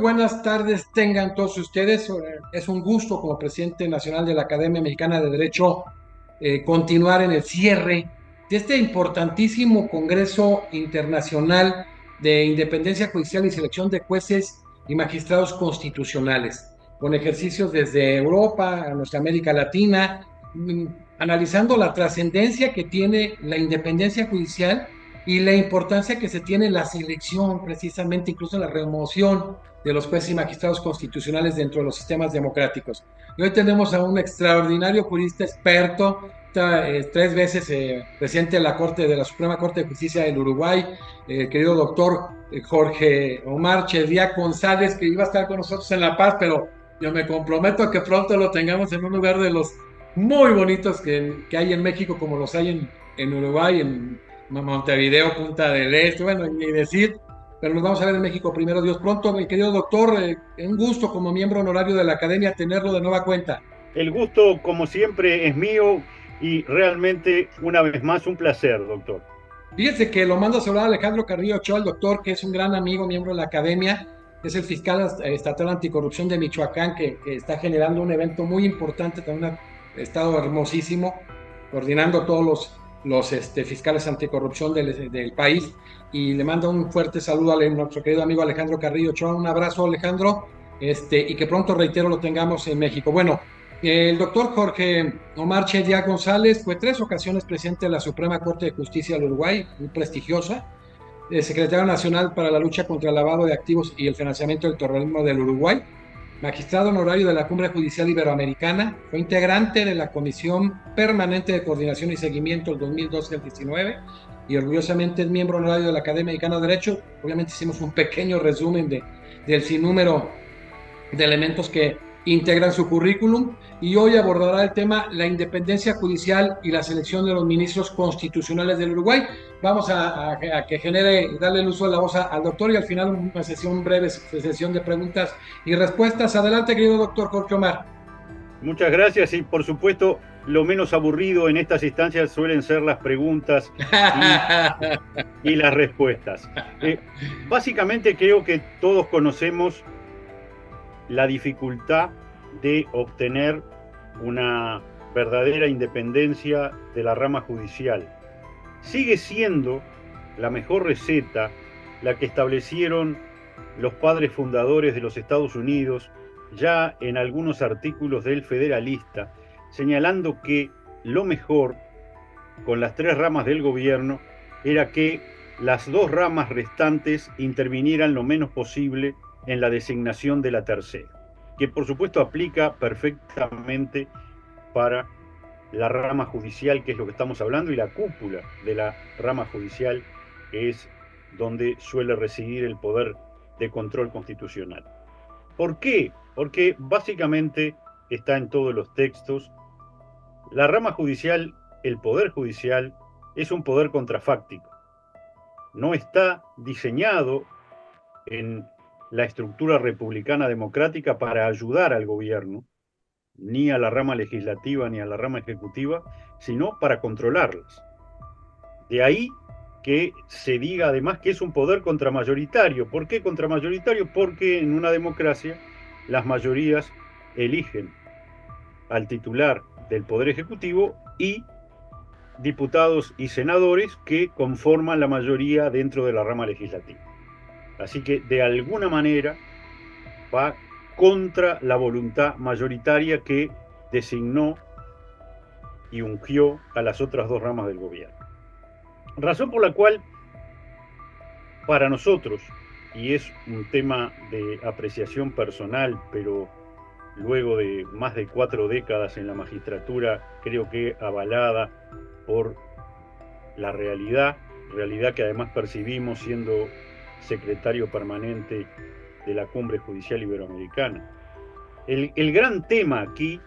buenas tardes tengan todos ustedes. Es un gusto como presidente nacional de la Academia Mexicana de Derecho continuar en el cierre de este importantísimo Congreso Internacional de Independencia Judicial y Selección de Jueces y Magistrados Constitucionales, con ejercicios desde Europa a nuestra América Latina, mm, analizando la trascendencia que tiene la independencia judicial y la importancia que se tiene en la selección, precisamente incluso en la remoción de los jueces y magistrados constitucionales dentro de los sistemas democráticos. Y hoy tenemos a un extraordinario jurista experto, tres veces presidente de la Corte, de la Suprema Corte de Justicia del Uruguay, el querido doctor Jorge Omar Chedía González, que iba a estar con nosotros en La Paz, pero yo me comprometo a que pronto lo tengamos en un lugar de los muy bonitos que hay en México, como los hay en Uruguay, en Montevideo, Punta del Este, bueno, ni decir, pero nos vamos a ver en México primero, Dios pronto, mi querido doctor, un gusto como miembro honorario de la Academia tenerlo de nueva cuenta. El gusto, como siempre, es mío y realmente, una vez más, un placer, doctor. Fíjese que lo mando a saludar a Alejandro Carrillo Ochoa, el doctor, que es un gran amigo, miembro de la Academia, es el fiscal estatal anticorrupción de Michoacán, que está generando un evento muy importante, también un estado hermosísimo, coordinando todos los fiscales anticorrupción del país. Y le mando un fuerte saludo a nuestro querido amigo Alejandro Carrillo Ochoa. Un abrazo, Alejandro, y que pronto, reitero, lo tengamos en México. Bueno, el doctor Jorge Omar Chedía González fue tres ocasiones presidente de la Suprema Corte de Justicia del Uruguay, muy prestigiosa, secretario nacional para la lucha contra el lavado de activos y el financiamiento del terrorismo del Uruguay, magistrado honorario de la Cumbre Judicial Iberoamericana, fue integrante de la Comisión Permanente de Coordinación y Seguimiento del 2012 al 19 y orgullosamente es miembro honorario de la Academia Mexicana de Derecho. Obviamente hicimos un pequeño resumen del sinnúmero de elementos que integran su currículum y hoy abordará el tema la independencia judicial y la selección de los ministros constitucionales del Uruguay. Vamos a que genere, darle el uso de la voz al doctor y al final una sesión breve, sesión de preguntas y respuestas. Adelante, querido doctor Jorge Omar. Muchas gracias y, por supuesto, lo menos aburrido en estas instancias suelen ser las preguntas y, y las respuestas. Básicamente creo que todos conocemos la dificultad de obtener una verdadera independencia de la rama judicial. Sigue siendo la mejor receta la que establecieron los padres fundadores de los Estados Unidos ya en algunos artículos del Federalista, señalando que lo mejor con las tres ramas del gobierno era que las dos ramas restantes intervinieran lo menos posible en la designación de la tercera, que por supuesto aplica perfectamente para la rama judicial, que es lo que estamos hablando, y la cúpula de la rama judicial, que es donde suele residir el poder de control constitucional. ¿Por qué? Porque básicamente está en todos los textos. La rama judicial, el poder judicial, es un poder contrafáctico. No está diseñado en la estructura republicana democrática para ayudar al gobierno, ni a la rama legislativa ni a la rama ejecutiva, sino para controlarlas. De ahí que se diga además que es un poder contramayoritario. ¿Por qué contramayoritario? Porque en una democracia las mayorías eligen al titular del Poder Ejecutivo y diputados y senadores que conforman la mayoría dentro de la rama legislativa. Así que de alguna manera va contra la voluntad mayoritaria que designó y ungió a las otras dos ramas del gobierno. Razón por la cual para nosotros, y es un tema de apreciación personal, pero luego de más de 4 décadas en la magistratura, creo que avalada por la realidad que además percibimos siendo secretario permanente de la Cumbre Judicial Iberoamericana. El gran tema aquí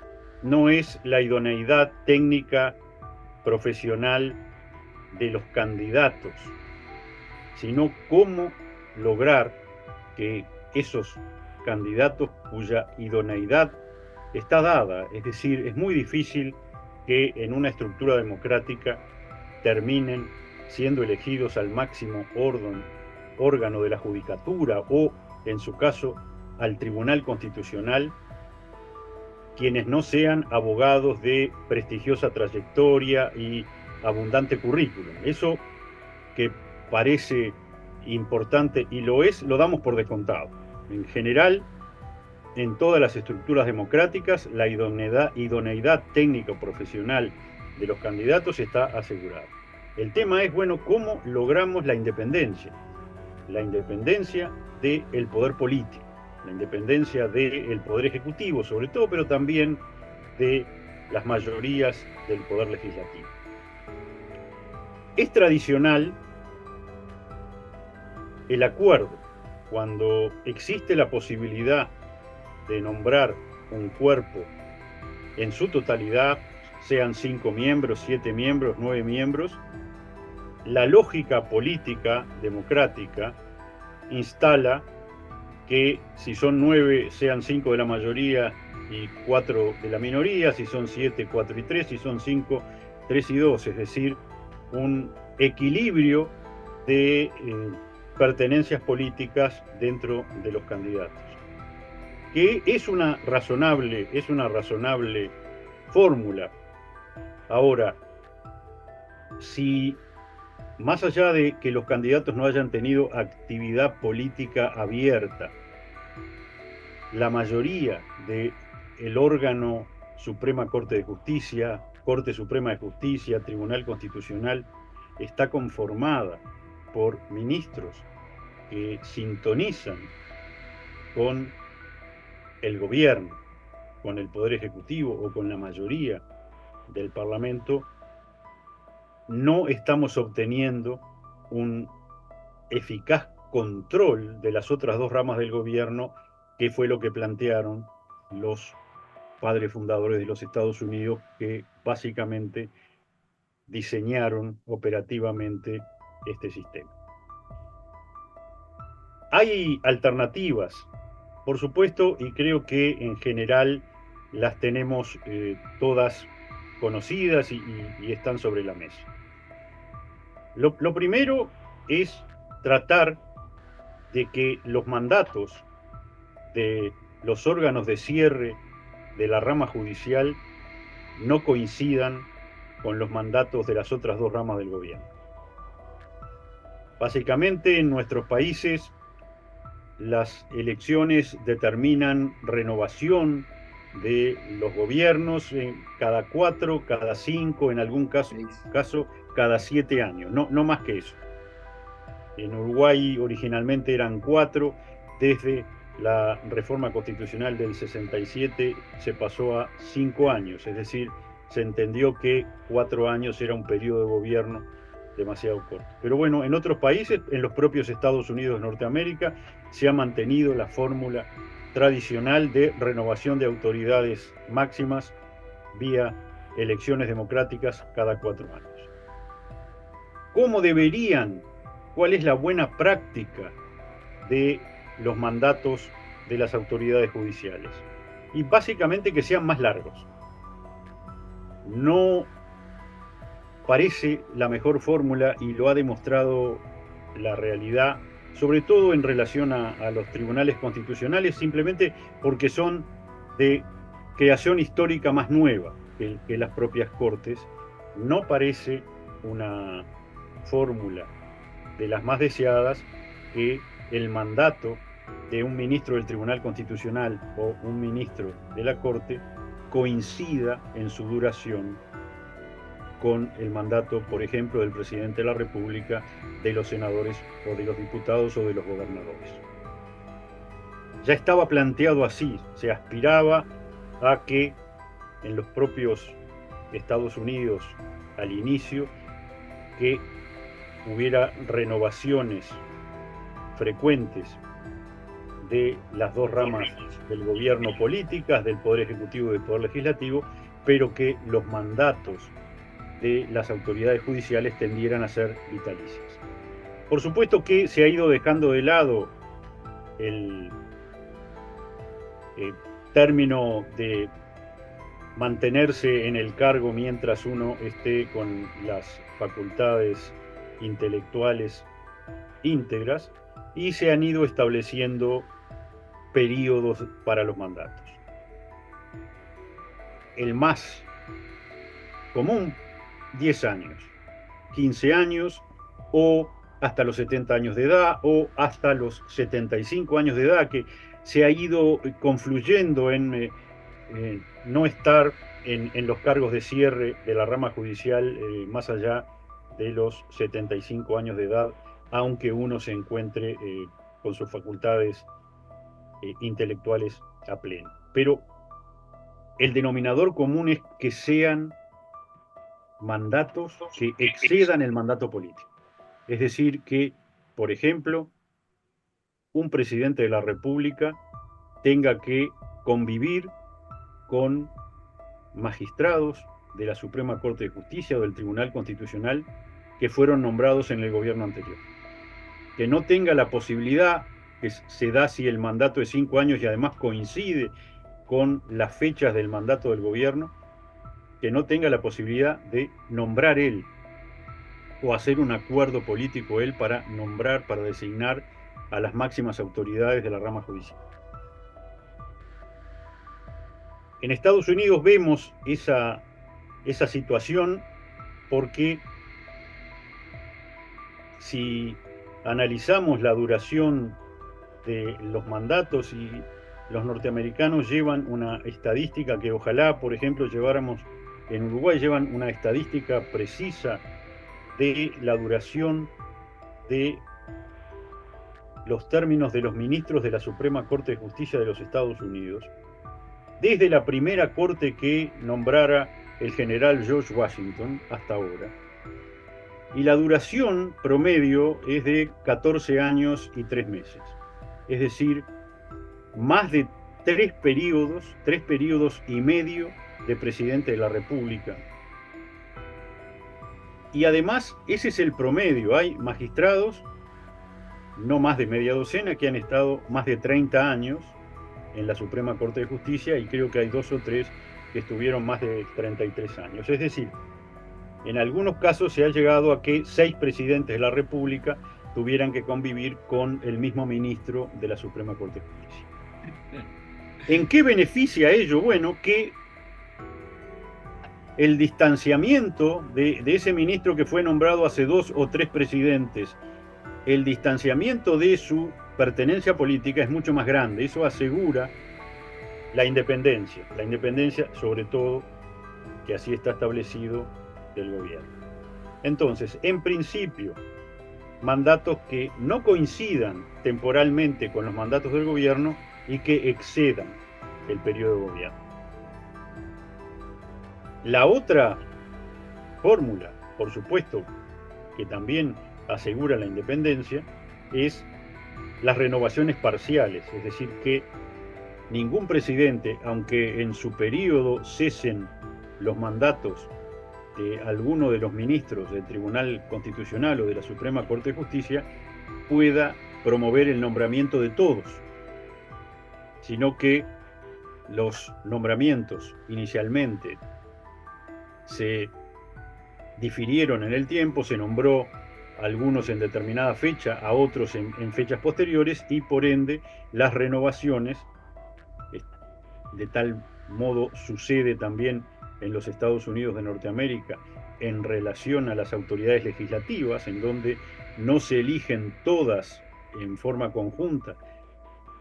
no es la idoneidad técnica profesional de los candidatos, sino cómo lograr que esos candidatos cuya idoneidad está dada, es decir, es muy difícil que en una estructura democrática terminen siendo elegidos al máximo órgano de la judicatura o, en su caso, al Tribunal Constitucional quienes no sean abogados de prestigiosa trayectoria y abundante currículum. Eso que parece importante y lo es, lo damos por descontado. En general, en todas las estructuras democráticas, la idoneidad técnica o profesional de los candidatos está asegurada. El tema es, bueno, ¿cómo logramos la independencia? La independencia del poder político, la independencia del poder ejecutivo sobre todo, pero también de las mayorías del poder legislativo. Es tradicional el acuerdo cuando existe la posibilidad de nombrar un cuerpo en su totalidad, sean 5 miembros, 7 miembros, 9 miembros, la lógica política democrática instala que si son 9 sean 5 de la mayoría y 4 de la minoría, si son 7, 4 y 3, si son 5, 3 y 2, es decir, un equilibrio de pertenencias políticas dentro de los candidatos, que es una razonable fórmula. Ahora, si más allá de que los candidatos no hayan tenido actividad política abierta, la mayoría del órgano Suprema Corte de Justicia, Corte Suprema de Justicia, Tribunal Constitucional, está conformada por ministros que sintonizan con el gobierno, con el Poder Ejecutivo o con la mayoría del Parlamento, no estamos obteniendo un eficaz control de las otras dos ramas del gobierno, que fue lo que plantearon los padres fundadores de los Estados Unidos, que básicamente diseñaron operativamente este sistema. Hay alternativas, por supuesto, y creo que en general las tenemos todas conocidas y están sobre la mesa. Lo primero es tratar de que los mandatos de los órganos de cierre de la rama judicial no coincidan con los mandatos de las otras dos ramas del gobierno. Básicamente, en nuestros países, las elecciones determinan renovación de los gobiernos cada 4, cada 5, en algún caso cada 7 años, no más que eso. En Uruguay originalmente eran 4, desde la reforma constitucional del 67 se pasó a 5 años, es decir, se entendió que 4 años era un periodo de gobierno demasiado corto. Pero bueno, en otros países, en los propios Estados Unidos de Norteamérica, se ha mantenido la fórmula tradicional de renovación de autoridades máximas vía elecciones democráticas cada 4 años. ¿Cómo deberían? ¿Cuál es la buena práctica de los mandatos de las autoridades judiciales? Y básicamente que sean más largos. No parece la mejor fórmula, y lo ha demostrado la realidad, sobre todo en relación a los tribunales constitucionales, simplemente porque son de creación histórica más nueva que las propias cortes. No parece una fórmula de las más deseadas que el mandato de un ministro del Tribunal Constitucional o un ministro de la Corte coincida en su duración con el mandato, por ejemplo, del presidente de la República, de los senadores o de los diputados o de los gobernadores. Ya estaba planteado así, se aspiraba a que en los propios Estados Unidos al inicio, que hubiera renovaciones frecuentes de las dos ramas del gobierno políticas, del Poder Ejecutivo y del Poder Legislativo, pero que los mandatos de las autoridades judiciales tendieran a ser vitalicios. Por supuesto que se ha ido dejando de lado el término de mantenerse en el cargo mientras uno esté con las facultades intelectuales íntegras, y se han ido estableciendo periodos para los mandatos. El más común, 10 años, 15 años o hasta los 70 años de edad o hasta los 75 años de edad, que se ha ido confluyendo en no estar en los cargos de cierre de la rama judicial más allá de los 75 años de edad, aunque uno se encuentre con sus facultades intelectuales a pleno. Pero el denominador común es que sean mandatos que excedan el mandato político. Es decir, que, por ejemplo, un presidente de la República tenga que convivir con magistrados de la Suprema Corte de Justicia o del Tribunal Constitucional que fueron nombrados en el gobierno anterior. Que no tenga la posibilidad, que se da si el mandato es 5 años y además coincide con las fechas del mandato del gobierno, que no tenga la posibilidad de nombrar él o hacer un acuerdo político él para nombrar, para designar a las máximas autoridades de la rama judicial. En Estados Unidos vemos esa situación porque si analizamos la duración de los mandatos, y los norteamericanos llevan una estadística que ojalá, por ejemplo, lleváramos en Uruguay, llevan una estadística precisa de la duración de los términos de los ministros de la Suprema Corte de Justicia de los Estados Unidos, desde la primera corte que nombrara el general George Washington hasta ahora. Y la duración promedio es de 14 años y 3 meses. Es decir, más de 3 periodos y medio de presidente de la República. Y además, ese es el promedio. Hay magistrados, no más de media docena, que han estado más de 30 años en la Suprema Corte de Justicia, y creo que hay 2 o 3 que estuvieron más de 33 años. Es decir, en algunos casos se ha llegado a que 6 presidentes de la República tuvieran que convivir con el mismo ministro de la Suprema Corte de Justicia. ¿En qué beneficia ello? Bueno, que el distanciamiento de ese ministro que fue nombrado hace 2 o 3 presidentes, el distanciamiento de su pertenencia política es mucho más grande. Eso asegura la independencia sobre todo, que así está establecido, del gobierno. Entonces, en principio, mandatos que no coincidan temporalmente con los mandatos del gobierno y que excedan el periodo de gobierno. La otra fórmula, por supuesto, que también asegura la independencia, es las renovaciones parciales, es decir, que ningún presidente, aunque en su periodo cesen los mandatos de alguno de los ministros del Tribunal Constitucional o de la Suprema Corte de Justicia, pueda promover el nombramiento de todos, sino que los nombramientos inicialmente se difirieron en el tiempo, se nombró a algunos en determinada fecha, a otros en fechas posteriores, y por ende las renovaciones, de tal modo sucede también en los Estados Unidos de Norteamérica en relación a las autoridades legislativas, en donde no se eligen todas en forma conjunta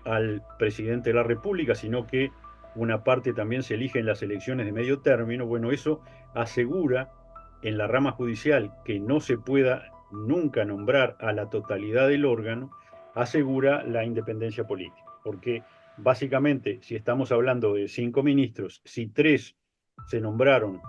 al presidente de la República, sino que una parte también se elige en las elecciones de medio término. Bueno, eso asegura en la rama judicial que no se pueda nunca nombrar a la totalidad del órgano, asegura la independencia política, porque básicamente, si estamos hablando de 5 ministros, si 3 se nombraron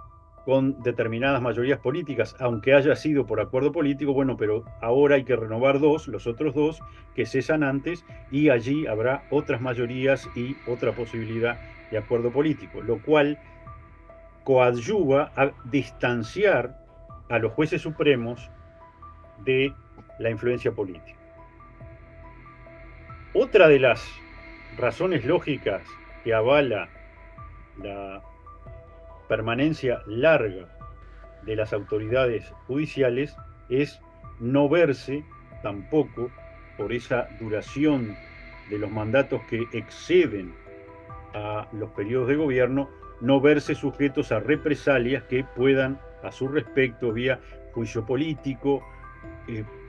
con determinadas mayorías políticas, aunque haya sido por acuerdo político, bueno, pero ahora hay que renovar 2, los otros 2 que cesan antes, y allí habrá otras mayorías y otra posibilidad de acuerdo político, lo cual coadyuva a distanciar a los jueces supremos de la influencia política. Otra de las razones lógicas que avala la permanencia larga de las autoridades judiciales es no verse tampoco, por esa duración de los mandatos que exceden a los periodos de gobierno, no verse sujetos a represalias que puedan, a su respecto, vía juicio político,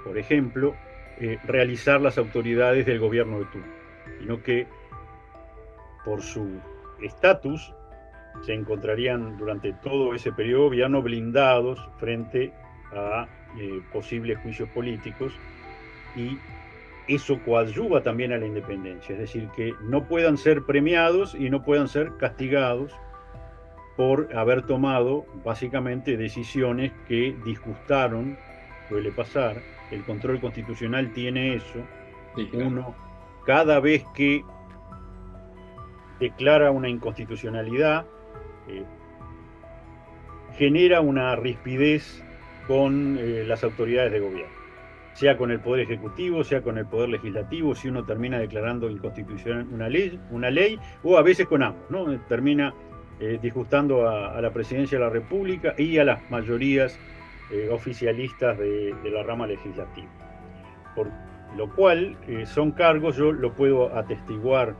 por ejemplo, realizar las autoridades del gobierno de turno, sino que por su estatus se encontrarían durante todo ese periodo de gobierno blindados frente a posibles juicios políticos, y eso coadyuva también a la independencia, es decir, que no puedan ser premiados y no puedan ser castigados por haber tomado básicamente decisiones que disgustaron. Suele pasar, el control constitucional tiene eso. Sí, claro. Uno, cada vez que declara una inconstitucionalidad, genera una rispidez con las autoridades de gobierno, sea con el Poder Ejecutivo, sea con el Poder Legislativo. Si uno termina declarando inconstitucional una ley, o a veces con ambos, ¿no? Termina disgustando a la Presidencia de la República y a las mayorías oficialistas de la rama legislativa. Por lo cual son cargos, yo lo puedo atestiguar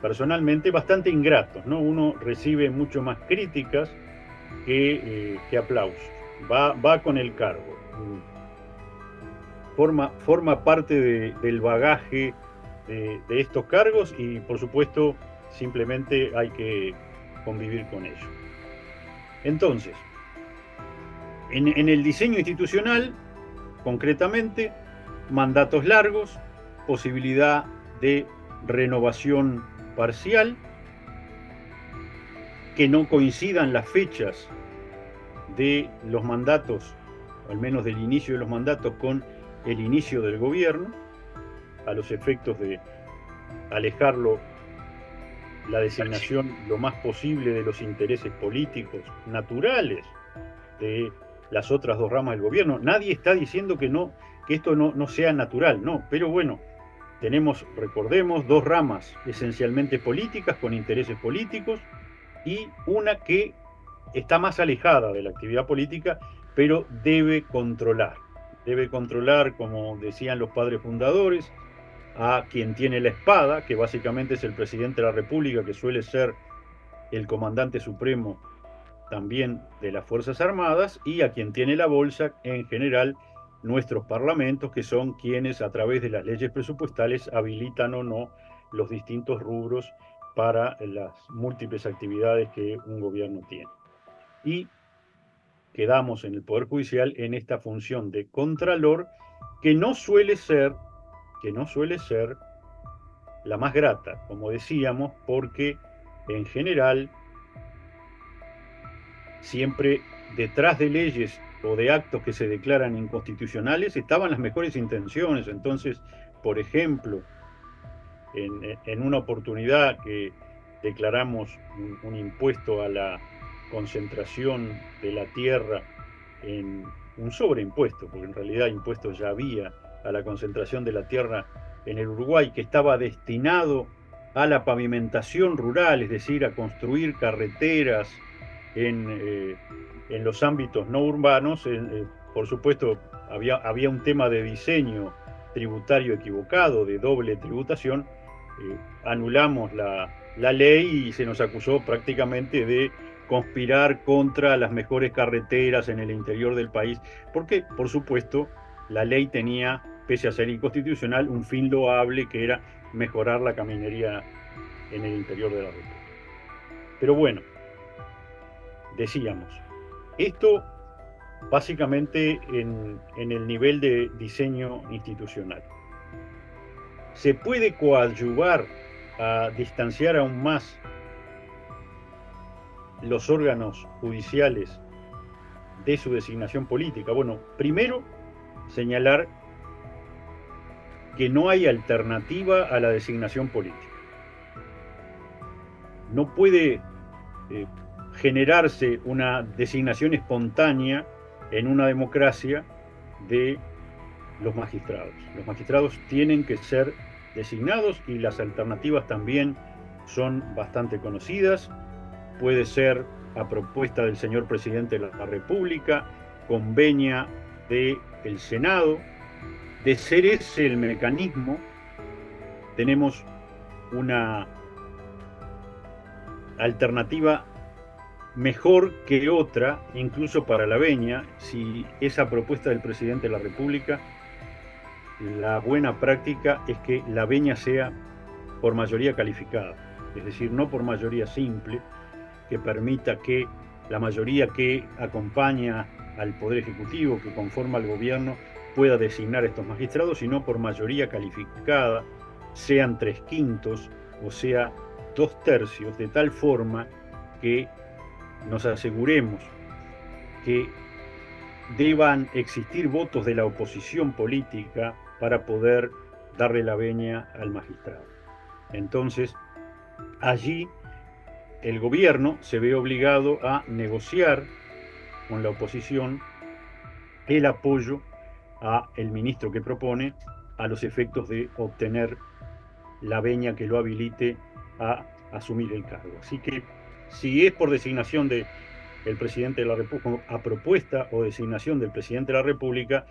personalmente, bastante ingratos, ¿no? Uno recibe mucho más críticas que aplausos. Va con el cargo. Forma parte del bagaje de estos cargos, y por supuesto simplemente hay que convivir con ello. Entonces, en el diseño institucional, concretamente, mandatos largos, posibilidad de renovación parcial, que no coincidan las fechas de los mandatos, al menos del inicio de los mandatos, con el inicio del gobierno, a los efectos de alejarlo, la designación lo más posible de los intereses políticos naturales de las otras dos ramas del gobierno. Nadie está diciendo que esto no sea natural, no, pero bueno, tenemos, recordemos, dos ramas esencialmente políticas, con intereses políticos, y una que está más alejada de la actividad política, pero debe controlar, como decían los padres fundadores, a quien tiene la espada, que básicamente es el presidente de la República, que suele ser el comandante supremo también de las Fuerzas Armadas, y a quien tiene la bolsa, en general, nuestros parlamentos, que son quienes a través de las leyes presupuestales habilitan o no los distintos rubros para las múltiples actividades que un gobierno tiene. Y quedamos en el Poder Judicial en esta función de contralor, que no suele ser la más grata, como decíamos, porque en general siempre detrás de leyes o de actos que se declaran inconstitucionales estaban las mejores intenciones. Entonces, por ejemplo, en una oportunidad que declaramos un impuesto a la concentración de la tierra, en un sobreimpuesto, porque en realidad impuestos ya había a la concentración de la tierra en el Uruguay, que estaba destinado a la pavimentación rural, es decir, a construir carreteras en los ámbitos no urbanos. Por supuesto, había un tema de diseño tributario equivocado, de doble tributación. Anulamos la ley y se nos acusó prácticamente de conspirar contra las mejores carreteras en el interior del país, porque, por supuesto, la ley tenía, pese a ser inconstitucional, un fin loable, que era mejorar la caminería en el interior de la República. Pero bueno, decíamos, esto básicamente en el nivel de diseño institucional. ¿Se puede coadyuvar a distanciar aún más los órganos judiciales de su designación política? Bueno, primero, señalar que no hay alternativa a la designación política. No puede generarse una designación espontánea en una democracia de los magistrados. Los magistrados tienen que ser designados, y las alternativas también son bastante conocidas. Puede ser a propuesta del señor presidente de la República, con venia del Senado. De ser ese el mecanismo, tenemos una alternativa mejor que otra, incluso para la venia, si esa propuesta del presidente de la República, la buena práctica es que la venia sea por mayoría calificada, es decir, no por mayoría simple, que permita que la mayoría que acompaña al Poder Ejecutivo, que conforma al gobierno, pueda designar estos magistrados, sino por mayoría calificada, sean 3/5 o sea 2/3, de tal forma que nos aseguremos que deban existir votos de la oposición política para poder darle la venia al magistrado. Entonces, allí el gobierno se ve obligado a negociar con la oposición el apoyo a el ministro que propone a los efectos de obtener la venia que lo habilite a asumir el cargo. Así que si es por designación del presidente de la República, a propuesta o designación del presidente de la República,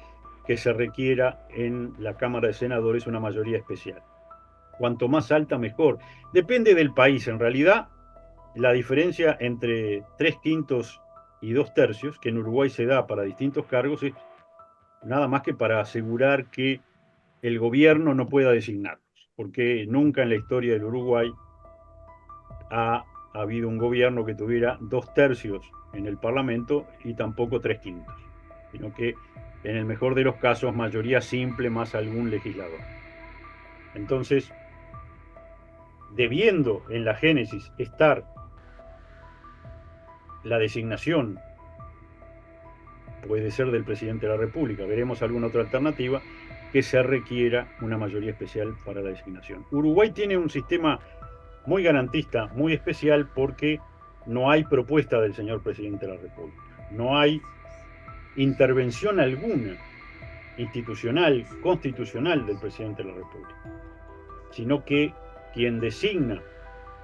que se requiera en la Cámara de Senadores una mayoría especial. Cuanto más alta, mejor. Depende del país. En realidad, la diferencia entre 3/5 y 2/3, que en Uruguay se da para distintos cargos, es nada más que para asegurar que el gobierno no pueda designarlos, porque nunca en la historia del Uruguay ha habido un gobierno que tuviera 2/3 en el Parlamento y tampoco 3/5, sino que en el mejor de los casos mayoría simple más algún legislador. Entonces, debiendo en la génesis estar la designación, puede ser del presidente de la República, veremos alguna otra alternativa, que se requiera una mayoría especial para la designación. Uruguay tiene un sistema muy garantista, muy especial, porque no hay propuesta del señor presidente de la República, no hay intervención alguna institucional, constitucional del presidente de la República, sino que quien designa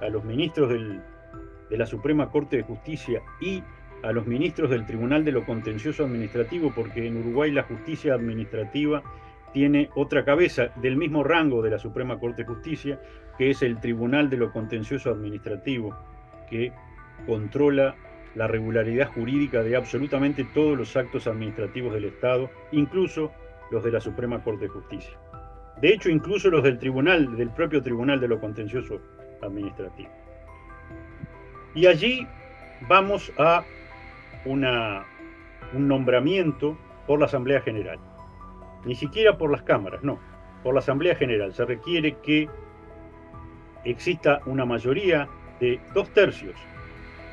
a los ministros de la Suprema Corte de Justicia y a los ministros del Tribunal de lo Contencioso Administrativo, porque en Uruguay la justicia administrativa tiene otra cabeza del mismo rango de la Suprema Corte de Justicia, que es el Tribunal de lo Contencioso Administrativo, que controla la regularidad jurídica de absolutamente todos los actos administrativos del Estado, incluso los de la Suprema Corte de Justicia. De hecho, incluso los del propio Tribunal de lo Contencioso Administrativo. Y allí vamos a un nombramiento por la Asamblea General. Ni siquiera por las cámaras, no, por la Asamblea General. Se requiere que exista una mayoría de 2/3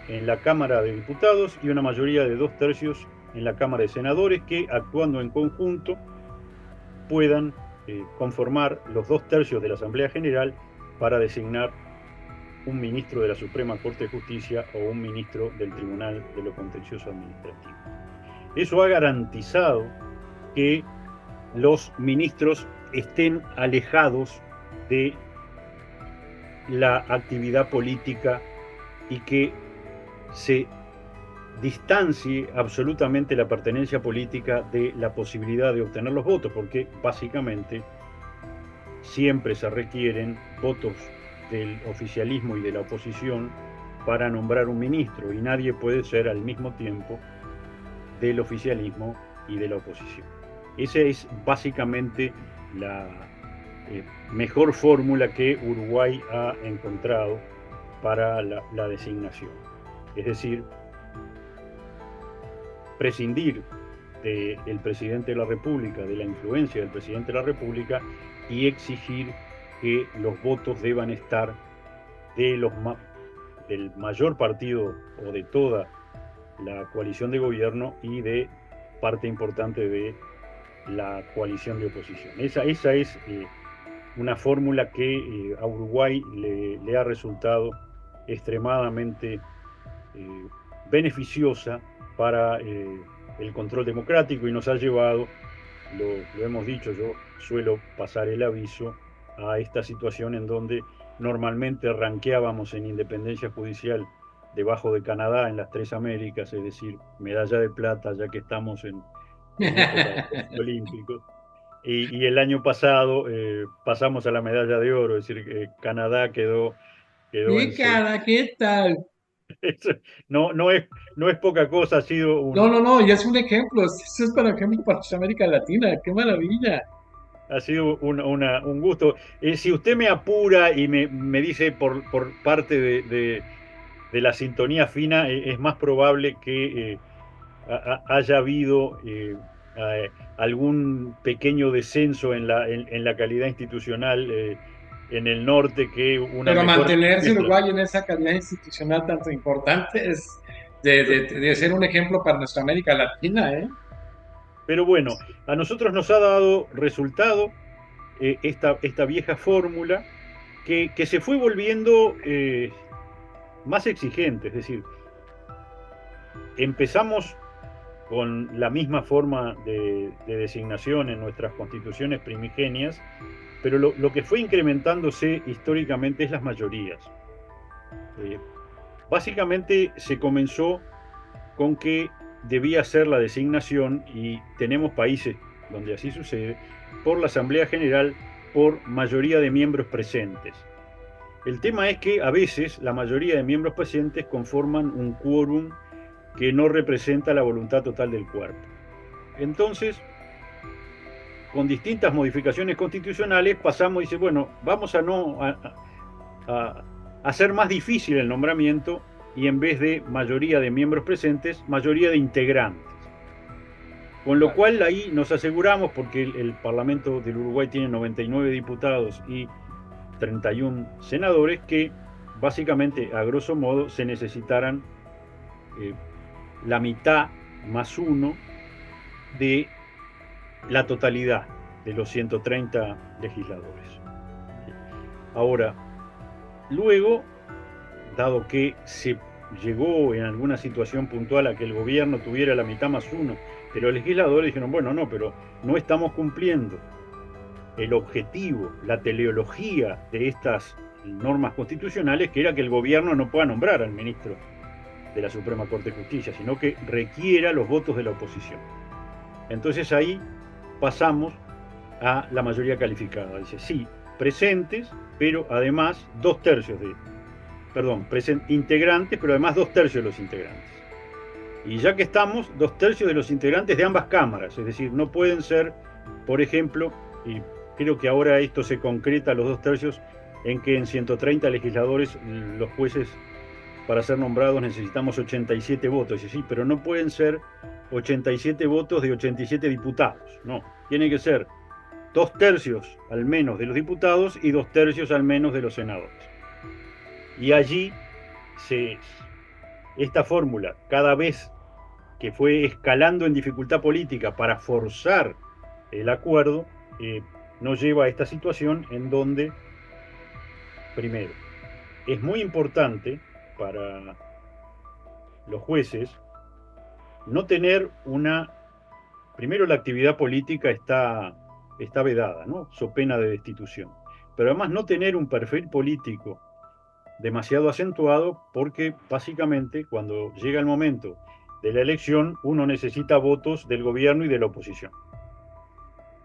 en la Cámara de Diputados y una mayoría de 2/3 en la Cámara de Senadores, que actuando en conjunto puedan conformar los 2/3 de la Asamblea General para designar un ministro de la Suprema Corte de Justicia o un ministro del Tribunal de lo Contencioso Administrativo. Eso ha garantizado que los ministros estén alejados de la actividad política y que se distancie absolutamente la pertenencia política de la posibilidad de obtener los votos, porque básicamente siempre se requieren votos del oficialismo y de la oposición para nombrar un ministro, y nadie puede ser al mismo tiempo del oficialismo y de la oposición. Esa es básicamente la mejor fórmula que Uruguay ha encontrado para la designación. Es decir, prescindir del presidente de la República, de la influencia del presidente de la República, y exigir que los votos deban estar del mayor partido o de toda la coalición de gobierno y de parte importante de la coalición de oposición. Esa es una fórmula que a Uruguay le ha resultado extremadamente beneficiosa para el control democrático, y nos ha llevado, lo hemos dicho, yo suelo pasar el aviso, a esta situación en donde normalmente ranqueábamos en independencia judicial debajo de Canadá en las 3 Américas, es decir, medalla de plata ya que estamos en época de Juegos Olímpicos. y el año pasado pasamos a la medalla de oro, es decir, Canadá quedó en Sí, cara, ¿qué tal? eso no es poca cosa, ha sido No, no, no, y es un ejemplo, eso es para ejemplo para América Latina, qué maravilla. ha sido un gusto. Si usted me apura y me dice por parte de la sintonía fina, es más probable que haya habido algún pequeño descenso en la calidad institucional en el norte que una Pero mejor mantenerse respuesta. Uruguay en esa calidad institucional tan importante es de ser un ejemplo para nuestra América Latina, ¿eh? Pero bueno, a nosotros nos ha dado resultado esta vieja fórmula que se fue volviendo más exigente, es decir, empezamos con la misma forma de designación en nuestras constituciones primigenias, pero lo que fue incrementándose históricamente es las mayorías. Eh, Básicamente se comenzó con que debía ser la designación, y tenemos países donde así sucede, por la Asamblea General por mayoría de miembros presentes. El tema es que a veces la mayoría de miembros presentes conforman un quórum que no representa la voluntad total del cuerpo. Entonces, con distintas modificaciones constitucionales pasamos y dice, bueno, vamos a hacer más difícil el nombramiento, y en vez de mayoría de miembros presentes, mayoría de integrantes. Con lo cual ahí nos aseguramos, porque el Parlamento del Uruguay tiene 99 diputados y 31 senadores, que básicamente, a grosso modo, se necesitaran la mitad más uno de la totalidad de los 130 legisladores. Ahora, luego, dado que se llegó en alguna situación puntual a que el gobierno tuviera la mitad más uno de los legisladores, dijeron, bueno, no, pero no estamos cumpliendo el objetivo, la teleología de estas normas constitucionales, que era que el gobierno no pueda nombrar al ministro de la Suprema Corte de Justicia, sino que requiera los votos de la oposición. Entonces ahí pasamos a la mayoría calificada. Dice, sí, presentes, pero además integrantes, pero además 2/3 de los integrantes. Y ya que estamos, 2/3 de los integrantes de ambas cámaras, es decir, no pueden ser, por ejemplo, y creo que ahora esto se concreta, los 2/3, en que en 130 legisladores los jueces, para ser nombrados, necesitamos 87 votos. Y sí, pero no pueden ser 87 votos de 87 diputados, no, tiene que ser 2/3 al menos de los diputados y 2/3 al menos de los senadores. Y allí esta fórmula, cada vez que fue escalando en dificultad política para forzar el acuerdo, nos lleva a esta situación en donde, primero, es muy importante para los jueces no tener primero, la actividad política está vedada, ¿no? So pena de destitución. Pero además no tener un perfil político demasiado acentuado, porque básicamente cuando llega el momento de la elección uno necesita votos del gobierno y de la oposición.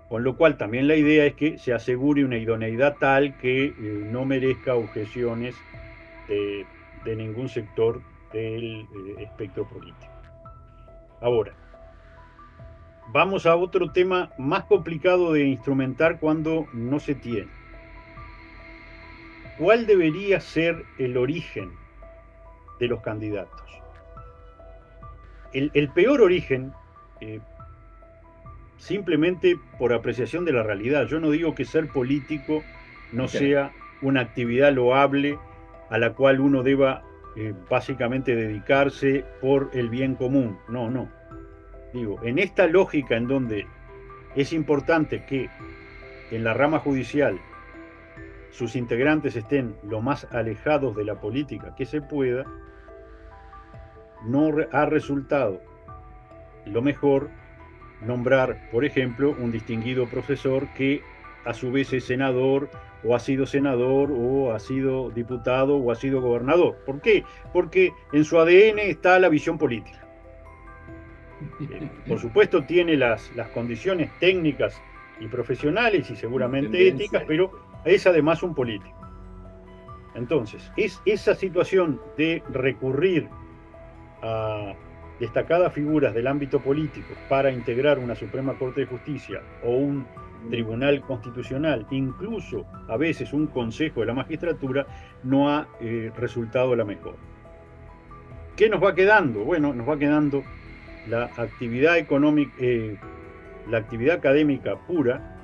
Con lo cual también la idea es que se asegure una idoneidad tal que no merezca objeciones de ningún sector del espectro político. Ahora, vamos a otro tema más complicado de instrumentar cuando no se tiene. ¿Cuál debería ser el origen de los candidatos? El peor origen, simplemente por apreciación de la realidad. Yo no digo que ser político no sea una actividad loable a la cual uno deba básicamente dedicarse por el bien común. No, no. Digo, en esta lógica en donde es importante que en la rama judicial sus integrantes estén lo más alejados de la política que se pueda, no ha resultado lo mejor nombrar, por ejemplo, un distinguido profesor que a su vez es senador, o ha sido senador, o ha sido diputado, o ha sido gobernador. ¿Por qué? Porque en su ADN está la visión política. Por supuesto tiene las condiciones técnicas y profesionales y seguramente éticas, pero es además un político. Entonces, es esa situación de recurrir a destacadas figuras del ámbito político para integrar una Suprema Corte de Justicia o un Tribunal Constitucional, incluso a veces un Consejo de la Magistratura, no ha resultado la mejor. ¿Qué nos va quedando? Bueno, nos va quedando la actividad económica, la actividad académica pura,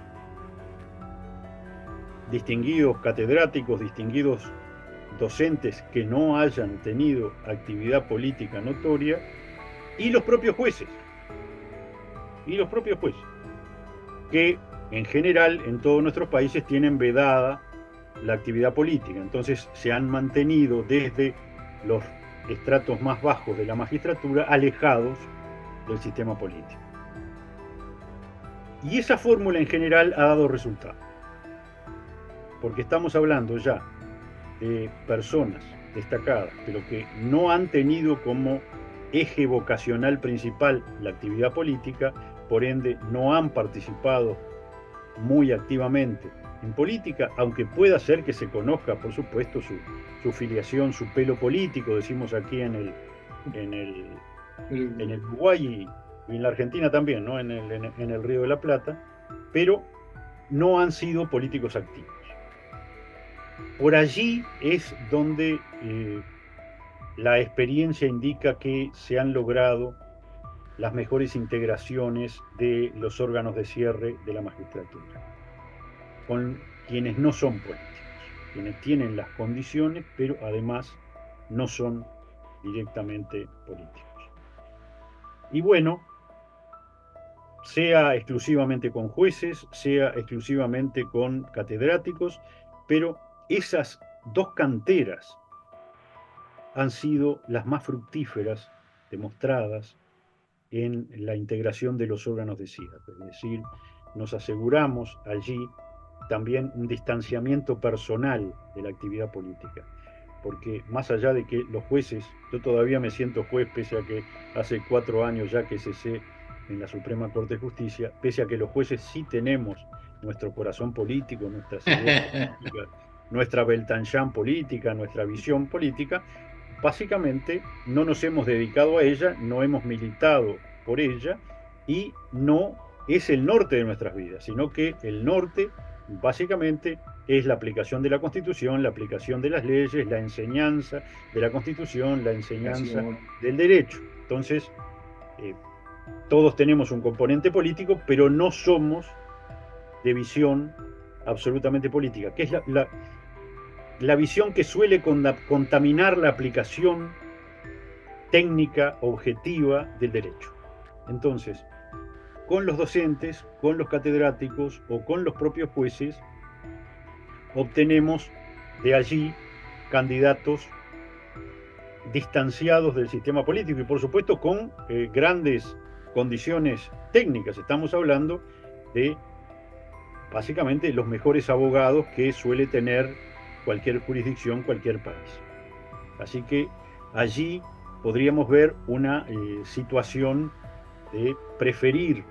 distinguidos catedráticos, distinguidos docentes que no hayan tenido actividad política notoria, y los propios jueces, que en general en todos nuestros países tienen vedada la actividad política, entonces se han mantenido desde los estratos más bajos de la magistratura alejados del sistema político. Y esa fórmula en general ha dado resultado, porque estamos hablando ya de personas destacadas, pero que no han tenido como eje vocacional principal la actividad política, por ende no han participado muy activamente en política, aunque pueda ser que se conozca, por supuesto, su filiación, su pelo político, decimos aquí en el Uruguay y en la Argentina también, ¿no? en el Río de la Plata, pero no han sido políticos activos. Por allí es donde la experiencia indica que se han logrado las mejores integraciones de los órganos de cierre de la magistratura, con quienes no son políticos, quienes tienen las condiciones, pero además no son directamente políticos. Y bueno, sea exclusivamente con jueces, sea exclusivamente con catedráticos, pero esas dos canteras han sido las más fructíferas demostradas en la integración de los órganos de cierre. Es decir, nos aseguramos allí también un distanciamiento personal de la actividad política, porque más allá de que los jueces, yo todavía me siento juez, pese a que hace 4 años ya que cesé en la Suprema Corte de Justicia, pese a que los jueces sí tenemos nuestro corazón político, nuestras ideas políticas, nuestra Beltanchán política, nuestra visión política, básicamente no nos hemos dedicado a ella, no hemos militado por ella y no es el norte de nuestras vidas, sino que el norte básicamente es la aplicación de la Constitución, la aplicación de las leyes, la enseñanza de la Constitución, la enseñanza del derecho. Entonces, todos tenemos un componente político, pero no somos de visión absolutamente política, que es la visión que suele contaminar la aplicación técnica, objetiva del derecho. Entonces, con los docentes, con los catedráticos o con los propios jueces, obtenemos de allí candidatos distanciados del sistema político y por supuesto con grandes condiciones técnicas. Estamos hablando de básicamente los mejores abogados que suele tener cualquier jurisdicción, cualquier país. Así que allí podríamos ver una situación de preferir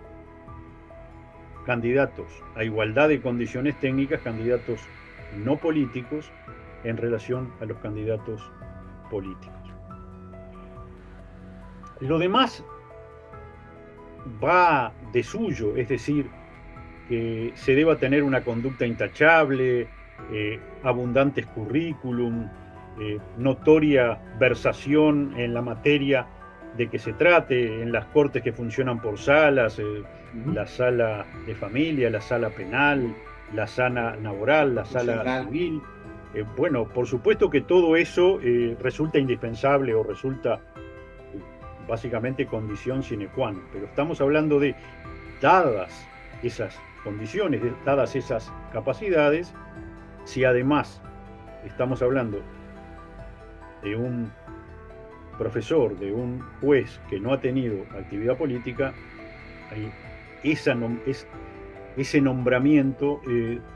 candidatos a igualdad de condiciones técnicas, candidatos no políticos, en relación a los candidatos políticos. Lo demás va de suyo, es decir, que se deba tener una conducta intachable, abundantes currículum, notoria versación en la materia de que se trate, en las cortes que funcionan por salas, la sala de familia, la sala penal, la sala laboral, la sala civil. Bueno, por supuesto que todo eso resulta indispensable o resulta básicamente condición sine qua non, pero estamos hablando de, dadas esas condiciones, dadas esas capacidades, si además estamos hablando de un profesor, de un juez que no ha tenido actividad política, ese nombramiento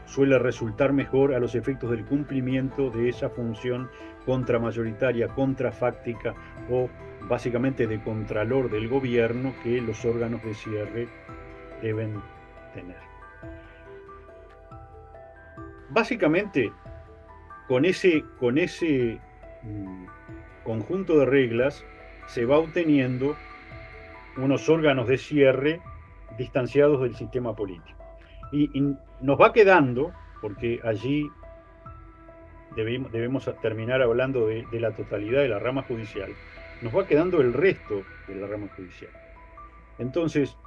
suele resultar mejor a los efectos del cumplimiento de esa función contramayoritaria, contrafáctica o básicamente de contralor del gobierno que los órganos de cierre deben tener. básicamente, con ese conjunto de reglas se va obteniendo unos órganos de cierre distanciados del sistema político. Y nos va quedando, porque allí debemos terminar hablando de la totalidad de la rama judicial, nos va quedando el resto de la rama judicial. Entonces,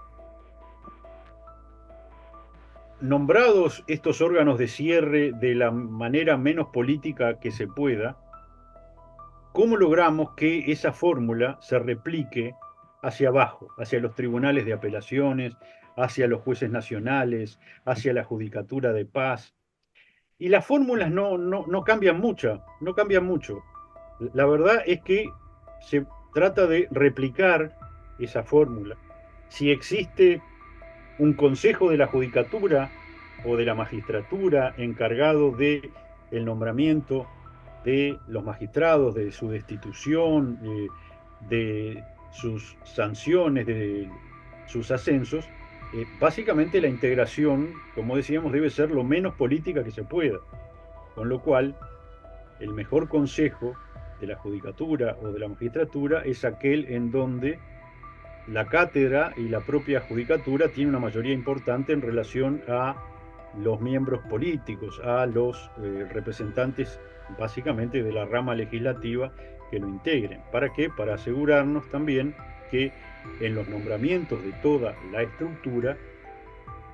nombrados estos órganos de cierre de la manera menos política que se pueda, ¿cómo logramos que esa fórmula se replique hacia abajo, hacia los tribunales de apelaciones, hacia los jueces nacionales, hacia la judicatura de paz? Y las fórmulas no cambian mucho, no cambian mucho. La verdad es que se trata de replicar esa fórmula. Si existe un consejo de la judicatura o de la magistratura encargado de el nombramiento de los magistrados, de su destitución, de sus sanciones, de sus ascensos, básicamente la integración, como decíamos, debe ser lo menos política que se pueda. Con lo cual, el mejor consejo de la judicatura o de la magistratura es aquel en donde la cátedra y la propia judicatura tiene una mayoría importante en relación a los miembros políticos, a los representantes básicamente de la rama legislativa que lo integren. ¿Para qué? Para asegurarnos también que en los nombramientos de toda la estructura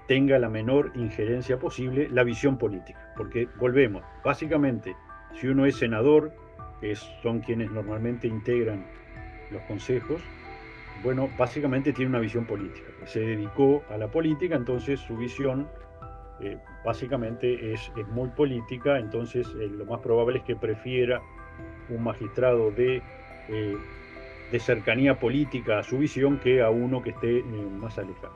tenga la menor injerencia posible la visión política. Porque volvemos, básicamente, si uno es senador, que son quienes normalmente integran los consejos, bueno, básicamente tiene una visión política. Se dedicó a la política, entonces su visión básicamente es muy política, entonces lo más probable es que prefiera un magistrado de cercanía política a su visión que a uno que esté más alejado.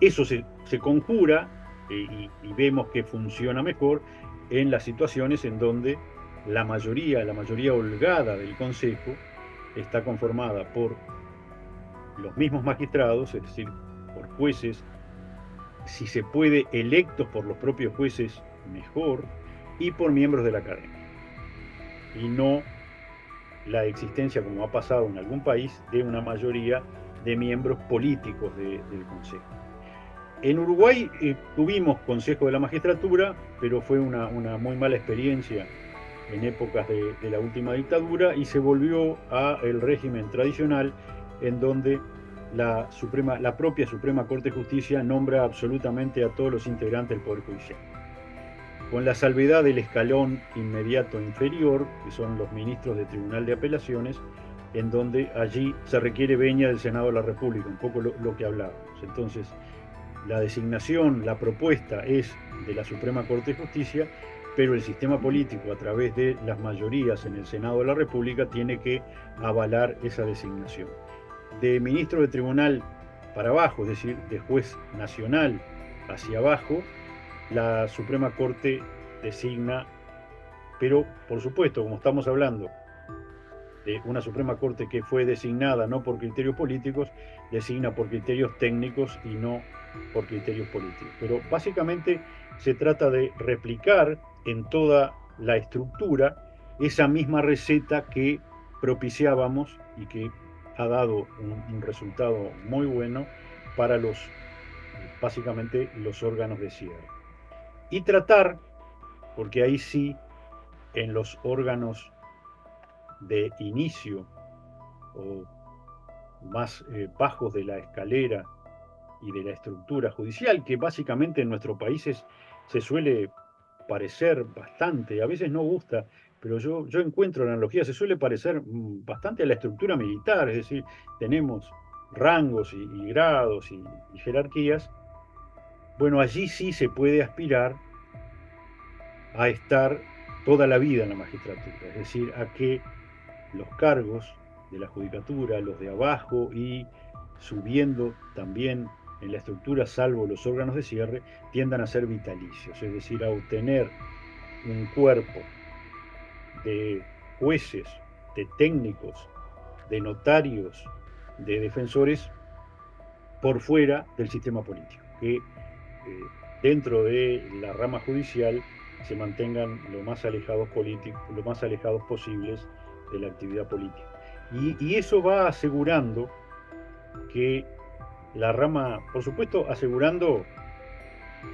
Eso se conjura y vemos que funciona mejor en las situaciones en donde la mayoría holgada del Consejo está conformada por los mismos magistrados, es decir, por jueces, si se puede, electos por los propios jueces, mejor, y por miembros de la academia. Y no la existencia, como ha pasado en algún país, de una mayoría de miembros políticos del Consejo. En Uruguay tuvimos Consejo de la Magistratura, pero fue una muy mala experiencia en épocas de la última dictadura y se volvió al régimen tradicional en donde la propia Suprema Corte de Justicia nombra absolutamente a todos los integrantes del Poder Judicial, con la salvedad del escalón inmediato inferior, que son los ministros del Tribunal de Apelaciones, en donde allí se requiere venia del Senado de la República, un poco lo que hablábamos. Entonces, la designación, la propuesta es de la Suprema Corte de Justicia, pero el sistema político, a través de las mayorías en el Senado de la República, tiene que avalar esa designación. De ministro de tribunal para abajo, es decir, de juez nacional hacia abajo, la Suprema Corte designa, pero por supuesto, como estamos hablando de una Suprema Corte que fue designada no por criterios políticos, designa por criterios técnicos y no por criterios políticos. Pero básicamente se trata de replicar en toda la estructura esa misma receta que propiciábamos y que ha dado un resultado muy bueno para básicamente los órganos de cierre. Y tratar, porque ahí sí, en los órganos de inicio o más bajos de la escalera y de la estructura judicial, que básicamente en nuestros países se suele parecer bastante, a veces no gusta, pero yo encuentro la analogía, se suele parecer bastante a la estructura militar, es decir, tenemos rangos y grados y jerarquías. Bueno, allí sí se puede aspirar a estar toda la vida en la magistratura, es decir, a que los cargos de la judicatura, los de abajo y subiendo también en la estructura, salvo los órganos de cierre, tiendan a ser vitalicios, es decir, a obtener un cuerpo de jueces, de técnicos, de notarios, de defensores por fuera del sistema político, que dentro de la rama judicial se mantengan lo más alejados posibles de la actividad política. Y eso va asegurando que la rama, por supuesto, asegurando,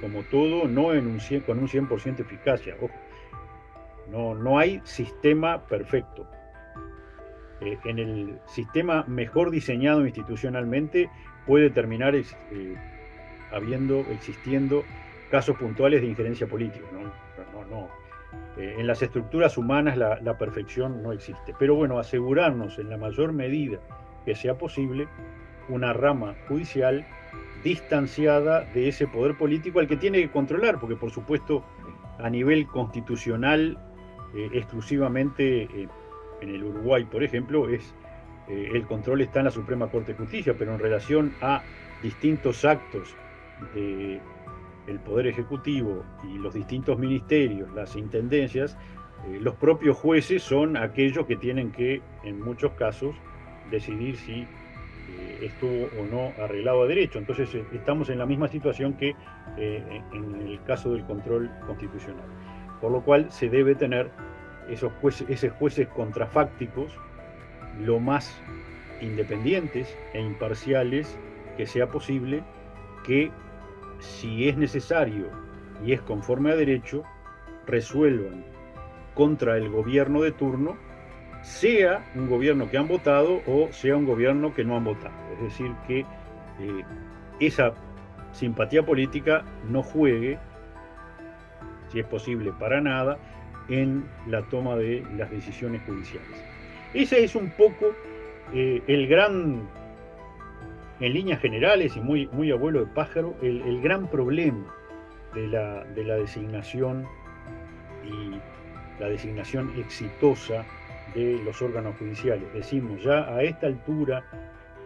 como todo, no con un 100% eficacia. Ojo, no hay sistema perfecto. En el sistema mejor diseñado institucionalmente puede terminar existiendo casos puntuales de injerencia política. En las estructuras humanas la perfección no existe. Pero bueno, asegurarnos en la mayor medida que sea posible una rama judicial distanciada de ese poder político al que tiene que controlar, porque por supuesto a nivel constitucional exclusivamente en el Uruguay, por ejemplo, el control está en la Suprema Corte de Justicia, pero en relación a distintos actos del Poder Ejecutivo y los distintos ministerios, las intendencias, los propios jueces son aquellos que tienen que, en muchos casos, decidir si estuvo o no arreglado a derecho. Entonces estamos en la misma situación que en el caso del control constitucional. Por lo cual se debe tener esos jueces contrafácticos lo más independientes e imparciales que sea posible, que si es necesario y es conforme a derecho, resuelvan contra el gobierno de turno, sea un gobierno que han votado o sea un gobierno que no han votado. Es decir, que esa simpatía política no juegue, si es posible para nada, en la toma de las decisiones judiciales. Ese es un poco el gran, en líneas generales y muy abuelo de pájaro, el gran problema de la designación y la designación exitosa de los órganos judiciales. Decimos, ya a esta altura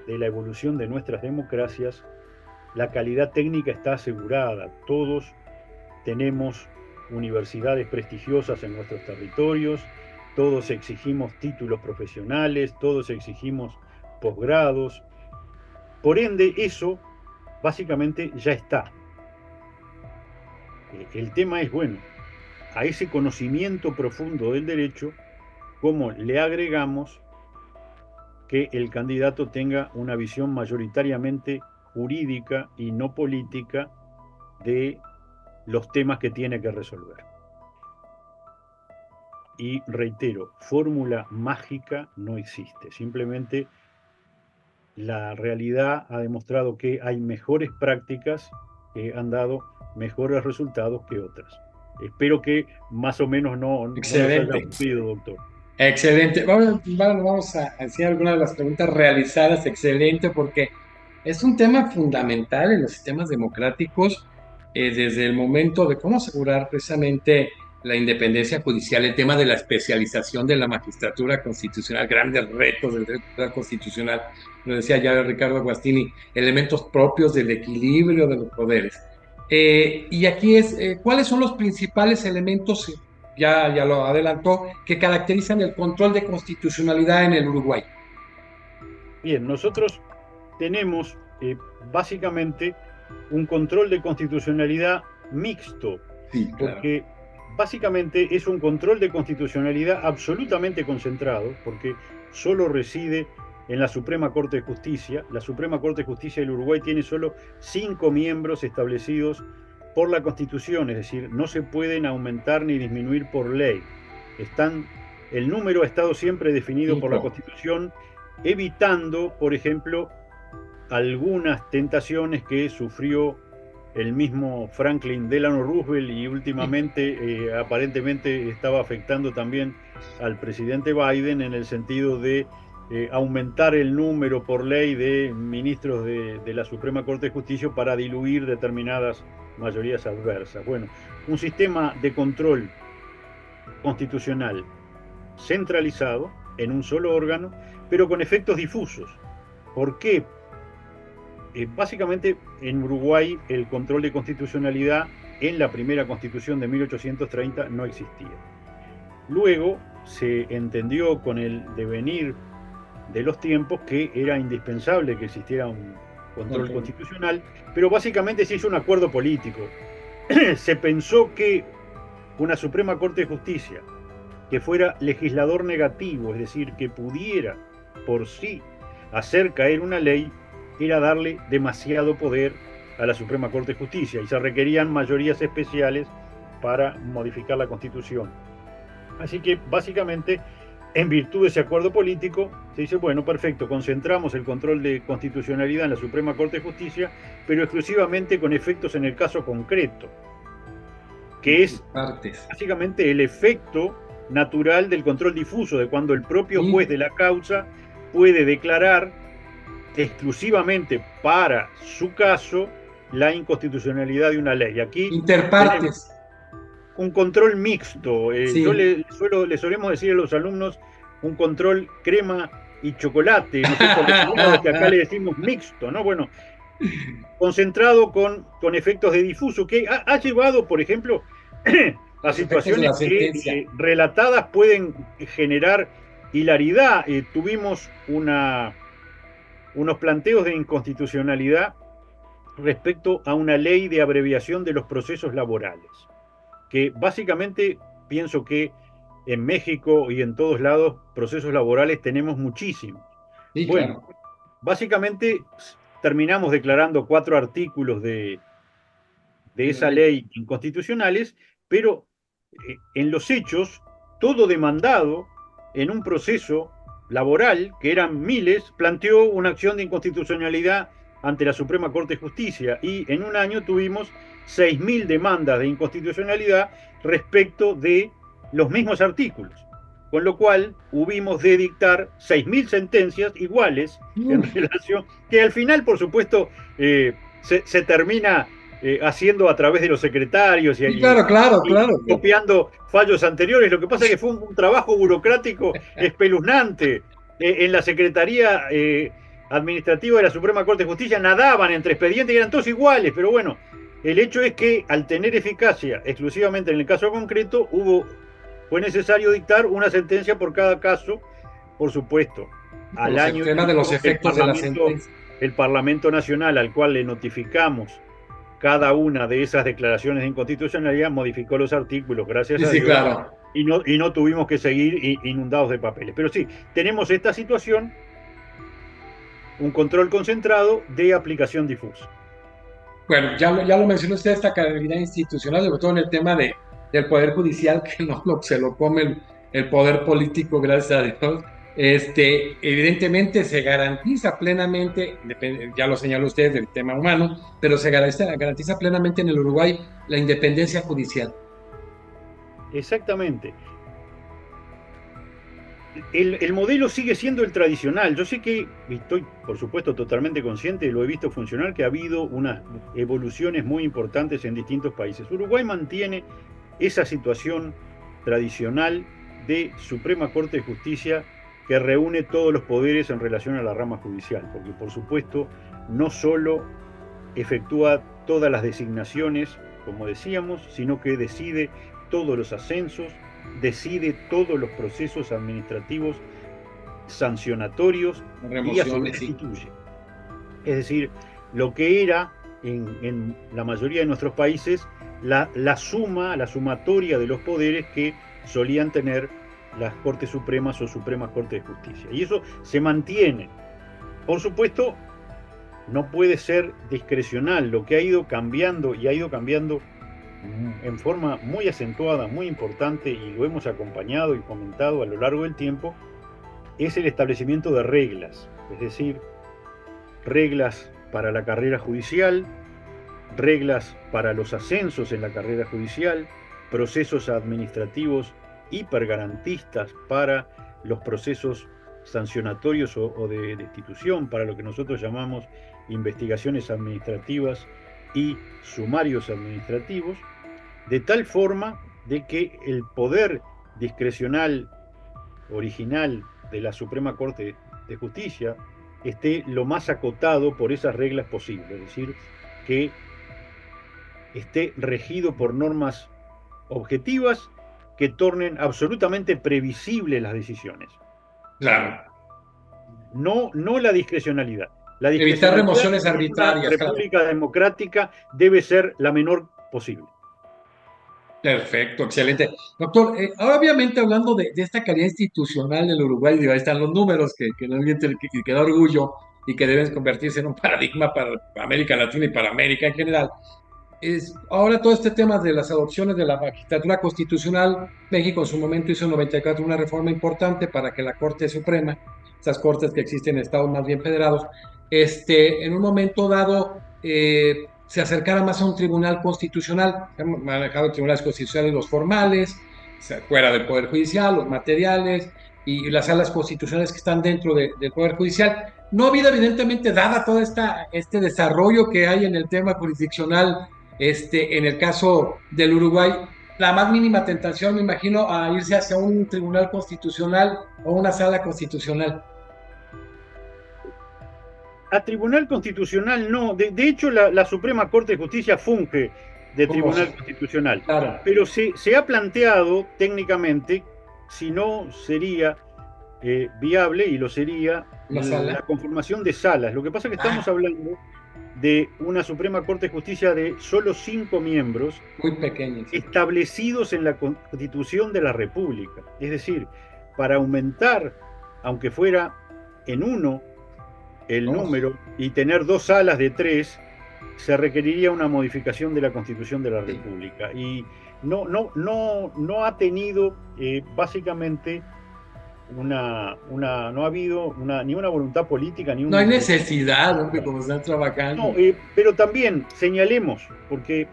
de la evolución de nuestras democracias, la calidad técnica está asegurada. Todos tenemos universidades prestigiosas en nuestros territorios, todos exigimos títulos profesionales, todos exigimos posgrados. Por ende, eso básicamente ya está. El tema es, bueno, a ese conocimiento profundo del derecho, ¿cómo le agregamos que el candidato tenga una visión mayoritariamente jurídica y no política de los temas que tiene que resolver? Y reitero, fórmula mágica no existe. Simplemente la realidad ha demostrado que hay mejores prácticas que han dado mejores resultados que otras. Espero que más o menos no nos haya aburrido, doctor. Excelente. Vamos a hacer algunas de las preguntas realizadas. Excelente, porque es un tema fundamental en los sistemas democráticos, desde el momento de cómo asegurar precisamente la independencia judicial, el tema de la especialización de la magistratura constitucional, grandes retos del derecho constitucional, lo decía ya Ricardo Agostini, elementos propios del equilibrio de los poderes. Y aquí ¿cuáles son los principales elementos, ya lo adelantó, que caracterizan el control de constitucionalidad en el Uruguay? Bien, nosotros tenemos básicamente un control de constitucionalidad mixto, sí, claro. Porque básicamente es un control de constitucionalidad absolutamente concentrado, porque solo reside en la Suprema Corte de Justicia. La Suprema Corte de Justicia del Uruguay tiene solo 5 miembros establecidos por la Constitución, es decir, no se pueden aumentar ni disminuir por ley. El número ha estado siempre definido por la Constitución, evitando, por ejemplo, algunas tentaciones que sufrió el mismo Franklin Delano Roosevelt y últimamente aparentemente estaba afectando también al presidente Biden, en el sentido de aumentar el número por ley de ministros de la Suprema Corte de Justicia para diluir determinadas mayorías adversas. Bueno, un sistema de control constitucional centralizado en un solo órgano, pero con efectos difusos. ¿Por qué? Básicamente en Uruguay el control de constitucionalidad en la primera constitución de 1830 no existía. Luego se entendió con el devenir de los tiempos que era indispensable que existiera un control constitucional, pero básicamente se hizo un acuerdo político se pensó que una Suprema Corte de Justicia que fuera legislador negativo, es decir, que pudiera por sí hacer caer una ley, era darle demasiado poder a la Suprema Corte de Justicia y se requerían mayorías especiales para modificar la Constitución. Así que básicamente, en virtud de ese acuerdo político, se dice, bueno, perfecto, concentramos el control de constitucionalidad en la Suprema Corte de Justicia, pero exclusivamente con efectos en el caso concreto, que es básicamente el efecto natural del control difuso, de cuando el propio juez de la causa puede declarar exclusivamente para su caso la inconstitucionalidad de una ley. Aquí interpartes. Un control mixto. Yo le solemos decir a los alumnos un control crema y chocolate, no sé por qué, que acá le decimos mixto, ¿no? Bueno, concentrado con efectos de difuso, que ha llevado, por ejemplo, a situaciones que relatadas pueden generar hilaridad. Tuvimos unos planteos de inconstitucionalidad respecto a una ley de abreviación de los procesos laborales, que básicamente pienso que en México y en todos lados procesos laborales tenemos muchísimos. Sí, bueno, claro. Básicamente terminamos declarando 4 artículos de esa ley inconstitucionales, pero en los hechos, todo demandado en un proceso laboral, que eran miles, planteó una acción de inconstitucionalidad ante la Suprema Corte de Justicia, y en un año tuvimos 6.000 demandas de inconstitucionalidad respecto de los mismos artículos, con lo cual hubimos de dictar 6.000 sentencias iguales en relación, que al final, por supuesto, se termina haciendo a través de los secretarios y claro. copiando fallos anteriores. Lo que pasa es que fue un trabajo burocrático espeluznante. En la Secretaría Administrativa de la Suprema Corte de Justicia nadaban entre expedientes y eran todos iguales, pero bueno, el hecho es que al tener eficacia exclusivamente en el caso concreto, fue necesario dictar una sentencia por cada caso, por supuesto. Al año de los efectos de la sentencia. El Parlamento Nacional, al cual le notificamos cada una de esas declaraciones de inconstitucionalidad, modificó los artículos, gracias a Dios. Claro. Y no tuvimos que seguir inundados de papeles. Pero sí, tenemos esta situación, un control concentrado de aplicación difusa. Bueno, ya lo mencionó usted, esta calidad institucional, sobre todo en el tema del Poder Judicial, que no se lo come el poder político, gracias a Dios. Evidentemente se garantiza plenamente, ya lo señaló usted del tema humano, pero se garantiza plenamente en el Uruguay la independencia judicial. Exactamente. El modelo sigue siendo el tradicional. Yo sé que estoy, por supuesto, totalmente consciente, lo he visto funcionar, que ha habido unas evoluciones muy importantes en distintos países. Uruguay mantiene esa situación tradicional de Suprema Corte de Justicia que reúne todos los poderes en relación a la rama judicial, porque por supuesto no solo efectúa todas las designaciones, como decíamos, sino que decide todos los ascensos, decide todos los procesos administrativos sancionatorios y a su vez instituye. Es decir, lo que era en la mayoría de nuestros países la sumatoria de los poderes que solían tener las Cortes Supremas o Supremas Cortes de Justicia. Y eso se mantiene. Por supuesto, no puede ser discrecional. Lo que ha ido cambiando, y ha ido cambiando en forma muy acentuada, muy importante, y lo hemos acompañado y comentado a lo largo del tiempo, es el establecimiento de reglas. Es decir, reglas para la carrera judicial, reglas para los ascensos en la carrera judicial, procesos administrativos hipergarantistas para los procesos sancionatorios o de destitución, para lo que nosotros llamamos investigaciones administrativas y sumarios administrativos, de tal forma de que el poder discrecional original de la Suprema Corte de Justicia esté lo más acotado por esas reglas posibles, es decir, que esté regido por normas objetivas que tornen absolutamente previsibles las decisiones. Claro. No la discrecionalidad. Evitar remociones arbitrarias. La República Democrática debe ser la menor posible. Perfecto, excelente. Doctor, ahora obviamente hablando de esta calidad institucional del Uruguay, digo, ahí están los números que no mienten, que da orgullo y que deben convertirse en un paradigma para América Latina y para América en general. Ahora todo este tema de las adopciones de la magistratura constitucional, México en su momento hizo en 94 una reforma importante para que la Corte Suprema, esas cortes que existen en estados más bien federados, en un momento dado se acercara más a un tribunal constitucional. Se han manejado tribunales constitucionales los formales, fuera del Poder Judicial, los materiales y las salas constitucionales que están dentro del Poder Judicial. No ha habido, evidentemente, dada todo este desarrollo que hay en el tema jurisdiccional en el caso del Uruguay, la más mínima tentación, me imagino, a irse hacia un tribunal constitucional o una sala constitucional. A Tribunal Constitucional no. De hecho, la Suprema Corte de Justicia funge de Tribunal Constitucional. Claro. Pero se ha planteado técnicamente si no sería viable, y lo sería, la conformación de salas. Lo que pasa es que estamos hablando de una Suprema Corte de Justicia de solo 5 miembros, muy pequeños, establecidos en la Constitución de la República. Es decir, para aumentar, aunque fuera en uno, el número y tener 2 salas de 3, se requeriría una modificación de la Constitución de la República. Y no ha tenido básicamente no ha habido ni una voluntad política, ni no hay necesidad, hombre, como están trabajando. No, pero también señalemos, porque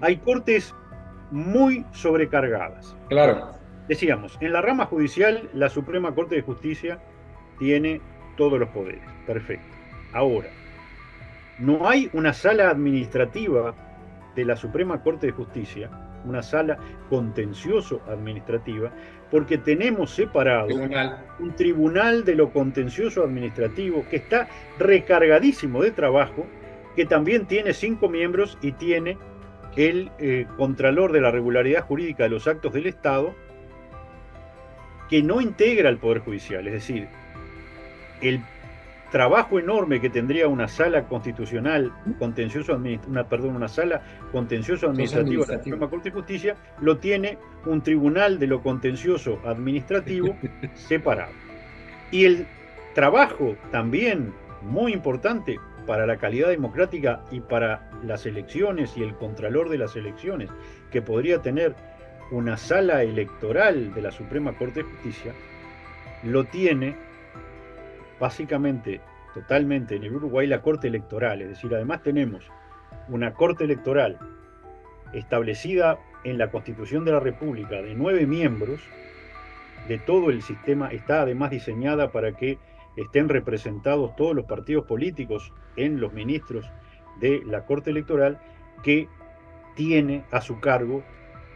hay cortes muy sobrecargadas. Claro. Decíamos, en la rama judicial, la Suprema Corte de Justicia tiene todos los poderes. Perfecto. Ahora, no hay una sala administrativa de la Suprema Corte de Justicia, una sala contencioso administrativa, porque tenemos separado un tribunal de lo contencioso administrativo que está recargadísimo de trabajo, que también tiene 5 miembros y tiene el Contralor de la Regularidad Jurídica de los Actos del Estado, que no integra el Poder Judicial. Es decir, el trabajo enorme que tendría una sala constitucional contencioso una sala contencioso administrativa de la Suprema Corte de Justicia, lo tiene un tribunal de lo contencioso administrativo separado. Y el trabajo también muy importante para la calidad democrática y para las elecciones y el contralor de las elecciones, que podría tener una sala electoral de la Suprema Corte de Justicia, lo tiene básicamente, totalmente en el Uruguay, la Corte Electoral. Es decir, además tenemos una Corte Electoral establecida en la Constitución de la República de 9 miembros de todo el sistema. Está además diseñada para que estén representados todos los partidos políticos en los ministros de la Corte Electoral, que tiene a su cargo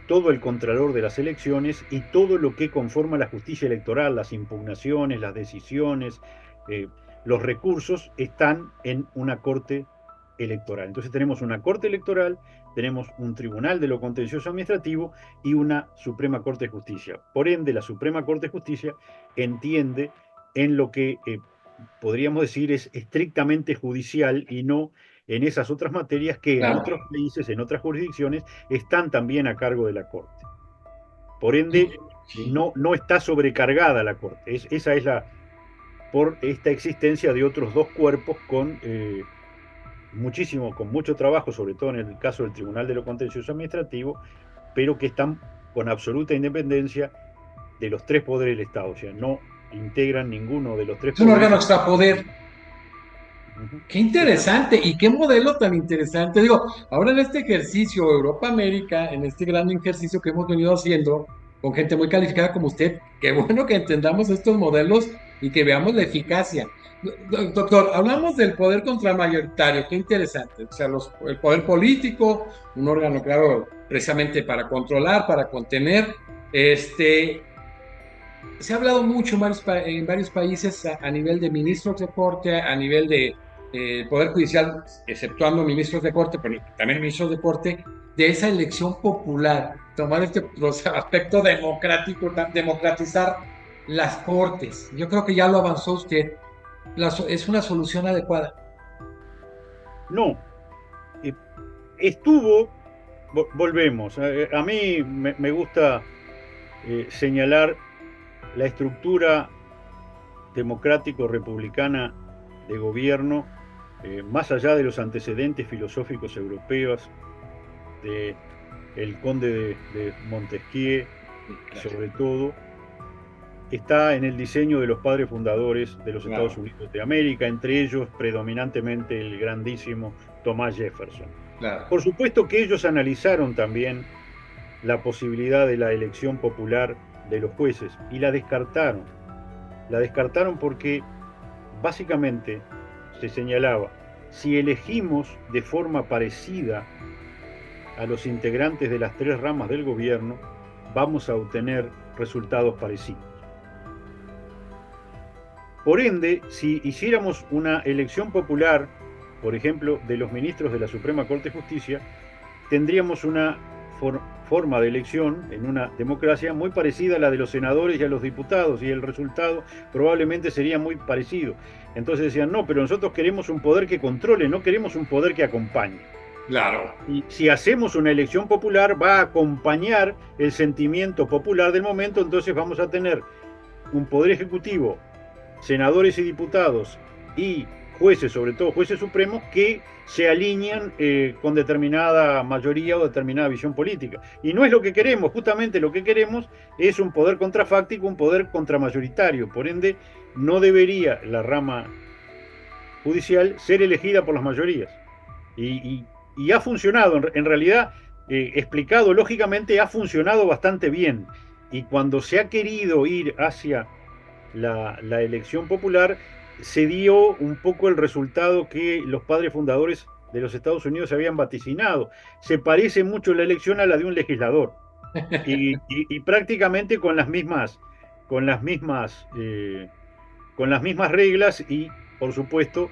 todo el contralor de las elecciones y todo lo que conforma la justicia electoral, las impugnaciones, las decisiones, los recursos están en una corte electoral. Entonces tenemos una corte electoral, tenemos un tribunal de lo contencioso administrativo y una Suprema Corte de Justicia. Por ende, la Suprema Corte de Justicia entiende en lo que podríamos decir es estrictamente judicial y no en esas otras materias que en otros países, en otras jurisdicciones, están también a cargo de la Corte. Por ende, no está sobrecargada la Corte. Esa es por esta existencia de otros 2 cuerpos con mucho trabajo, sobre todo en el caso del Tribunal de lo Contencioso Administrativo, pero que están con absoluta independencia de los 3 poderes del Estado. O sea, no integran ninguno de los 3 poderes. Es un órgano extrapoder. Qué interesante y qué modelo tan interesante. Digo, ahora en este ejercicio Europa-América, en este gran ejercicio que hemos venido haciendo con gente muy calificada como usted, qué bueno que entendamos estos modelos y que veamos la eficacia. Doctor, hablamos del poder contramayoritario, qué interesante. O sea, el poder político, un órgano creado precisamente para controlar, para contener. Se ha hablado mucho en varios países a nivel de ministros de corte, a nivel de Poder Judicial, exceptuando ministros de corte, pero también ministros de corte, de esa elección popular, tomar este aspecto democrático, democratizar las cortes. Yo creo que ya lo avanzó usted. ¿Es una solución adecuada? No. Estuvo volvemos. A mí me gusta señalar la estructura democrático-republicana de gobierno, más allá de los antecedentes filosóficos europeos, de el conde de Montesquieu, sobre todo, está en el diseño de los padres fundadores de los Estados Unidos de América, entre ellos predominantemente el grandísimo Thomas Jefferson. Por supuesto que ellos analizaron también la posibilidad de la elección popular de los jueces y la descartaron. La descartaron porque básicamente se señalaba, si elegimos de forma parecida a los integrantes de las tres ramas del gobierno, vamos a obtener resultados parecidos. Por ende, si hiciéramos una elección popular, por ejemplo, de los ministros de la Suprema Corte de Justicia, tendríamos una forma de elección en una democracia muy parecida a la de los senadores y a los diputados, y el resultado probablemente sería muy parecido. Entonces decían, no, pero nosotros queremos un poder que controle, no queremos un poder que acompañe. Claro. Y si hacemos una elección popular, va a acompañar el sentimiento popular del momento, entonces vamos a tener un poder ejecutivo, senadores y diputados, y jueces, sobre todo jueces supremos, que se alinean con determinada mayoría o determinada visión política. Y no es lo que queremos, justamente lo que queremos es un poder contrafáctico, un poder contramayoritario. Por ende, no debería la rama judicial ser elegida por las mayorías. Y ha funcionado, en realidad, explicado lógicamente, ha funcionado bastante bien. Y cuando se ha querido ir hacia la elección popular, se dio un poco el resultado que los padres fundadores de los Estados Unidos habían vaticinado. Se parece mucho la elección a la de un legislador. Y prácticamente con las mismas reglas y, por supuesto,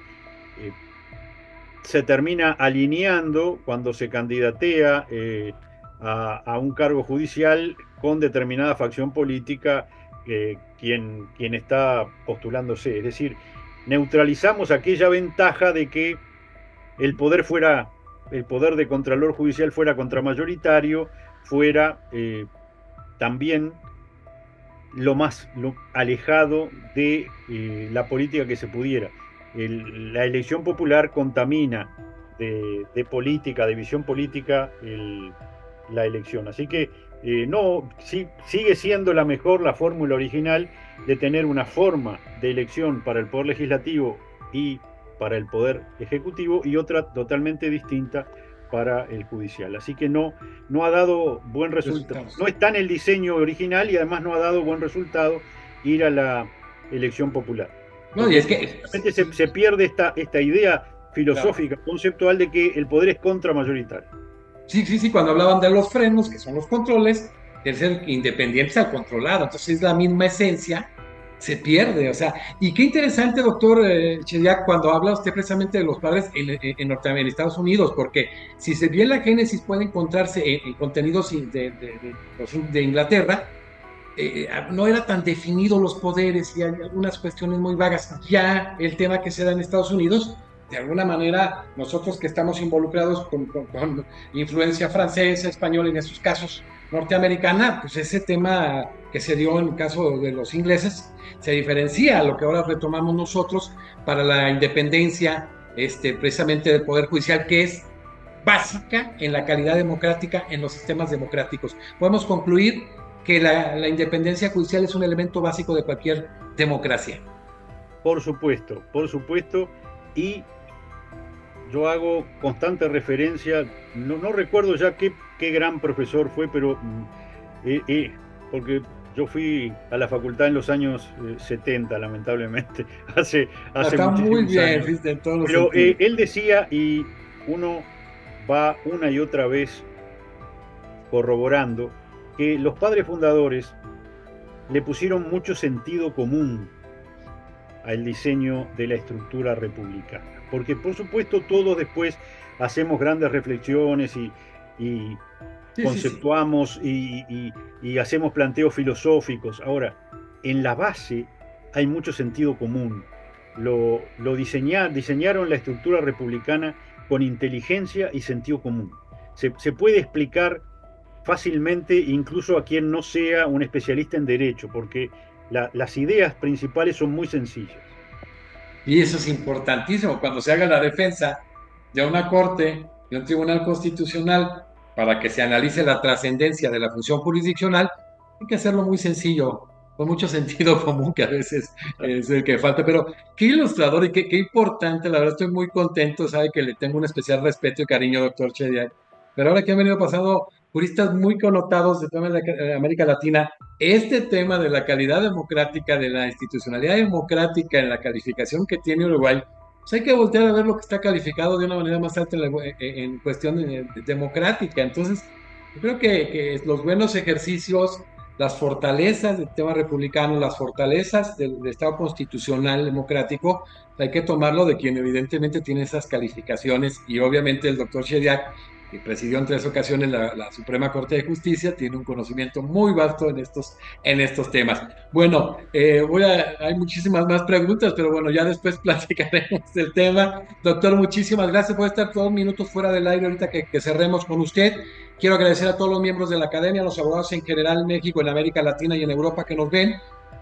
se termina alineando cuando se candidatea a un cargo judicial con determinada facción política quien está postulándose. Es decir, neutralizamos aquella ventaja de que el poder de Contralor Judicial fuera contramayoritario, fuera también lo más alejado de la política que se pudiera. La elección popular contamina de política, de visión política, la elección. Así que sigue siendo la fórmula original de tener una forma de elección para el Poder Legislativo y para el Poder Ejecutivo y otra totalmente distinta para el Judicial. Así que no ha dado buen resultado. No está en el diseño original y además no ha dado buen resultado ir a la elección popular. No, y es que se pierde esta idea filosófica, conceptual de que el poder es contramayoritario. Sí, cuando hablaban de los frenos, que son los controles, de ser independientes al controlado, entonces es la misma esencia, se pierde, o sea, y qué interesante, doctor Chediak, cuando habla usted precisamente de los padres en Estados Unidos, porque si se ve la génesis puede encontrarse en contenidos de Inglaterra, no era tan definido los poderes y hay algunas cuestiones muy vagas. Ya el tema que se da en Estados Unidos, de alguna manera, nosotros que estamos involucrados con influencia francesa, española, en esos casos norteamericana, pues ese tema que se dio en el caso de los ingleses se diferencia a lo que ahora retomamos nosotros para la independencia precisamente del Poder Judicial, que es básica en la calidad democrática en los sistemas democráticos. Podemos concluir que la independencia judicial es un elemento básico de cualquier democracia. Por supuesto, y yo hago constante referencia, no recuerdo ya qué gran profesor fue, pero porque yo fui a la facultad en los años 70, lamentablemente, hace está muy bien, años. En todos los pero sentidos. Él decía, y uno va una y otra vez corroborando, que los padres fundadores le pusieron mucho sentido común al diseño de la estructura republicana. Porque, por supuesto, todos después hacemos grandes reflexiones y conceptuamos y hacemos planteos filosóficos. Ahora, en la base hay mucho sentido común. Diseñaron la estructura republicana con inteligencia y sentido común. se puede explicar fácilmente incluso a quien no sea un especialista en derecho, porque las ideas principales son muy sencillas. Y eso es importantísimo. Cuando se haga la defensa de una corte, de un tribunal constitucional, para que se analice la trascendencia de la función jurisdiccional, hay que hacerlo muy sencillo, con mucho sentido común, que a veces es el que falta. Pero qué ilustrador y qué importante, la verdad estoy muy contento, sabe que le tengo un especial respeto y cariño, doctor Chediak. Pero ahora que han venido pasando juristas muy connotados de toda América Latina, este tema de la calidad democrática, de la institucionalidad democrática en la calificación que tiene Uruguay, pues hay que voltear a ver lo que está calificado de una manera más alta en cuestión democrática. Entonces, yo creo que los buenos ejercicios, las fortalezas del tema republicano, las fortalezas del Estado constitucional democrático, hay que tomarlo de quien evidentemente tiene esas calificaciones, y obviamente el doctor Chediak, que presidió en 3 ocasiones la Suprema Corte de Justicia, tiene un conocimiento muy vasto en estos temas. Bueno, hay muchísimas más preguntas, pero bueno, ya después platicaremos del tema. Doctor, muchísimas gracias por estar todos minutos fuera del aire ahorita que cerremos con usted. Quiero agradecer a todos los miembros de la Academia, a los abogados en general en México, en América Latina y en Europa que nos ven,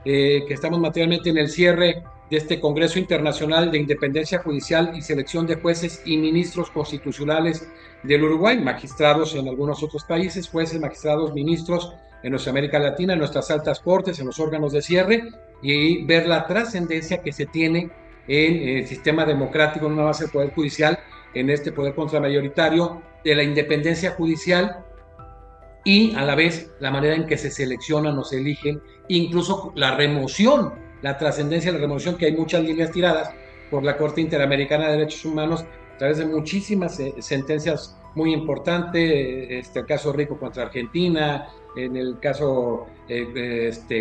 que estamos materialmente en el cierre de este Congreso Internacional de Independencia Judicial y Selección de Jueces y Ministros Constitucionales del Uruguay, magistrados en algunos otros países, jueces, magistrados, ministros en nuestra América Latina, en nuestras altas cortes, en los órganos de cierre, y ver la trascendencia que se tiene en el sistema democrático, no nada más el Poder Judicial, en este poder contramayoritario, de la independencia judicial y a la vez la manera en que se seleccionan o se eligen, incluso la remoción, la trascendencia de la remoción, que hay muchas líneas tiradas por la Corte Interamericana de Derechos Humanos a través de muchísimas sentencias muy importantes, el caso Rico contra Argentina, en el caso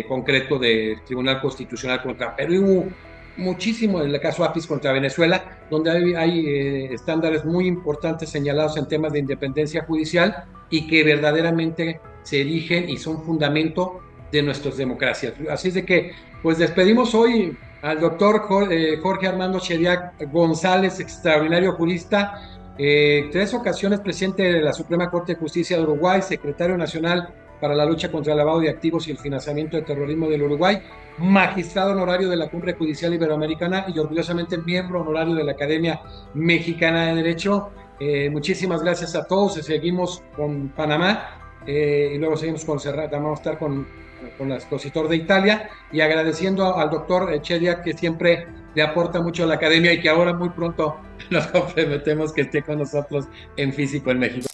concreto del Tribunal Constitucional contra Perú, muchísimo en el caso APIS contra Venezuela, donde hay estándares muy importantes señalados en temas de independencia judicial y que verdaderamente se erigen y son fundamento de nuestras democracias. Así es de que, pues despedimos hoy al doctor Jorge Armando Chediak González, extraordinario jurista, 3 ocasiones presidente de la Suprema Corte de Justicia de Uruguay, secretario nacional para la lucha contra el lavado de activos y el financiamiento del terrorismo del Uruguay, magistrado honorario de la Cumbre Judicial Iberoamericana y orgullosamente miembro honorario de la Academia Mexicana de Derecho. Muchísimas gracias a todos. Seguimos con Panamá y luego seguimos con Serrat. Vamos a estar con el expositor de Italia, y agradeciendo al doctor Chediak, que siempre le aporta mucho a la Academia y que ahora muy pronto nos comprometemos que esté con nosotros en físico en México.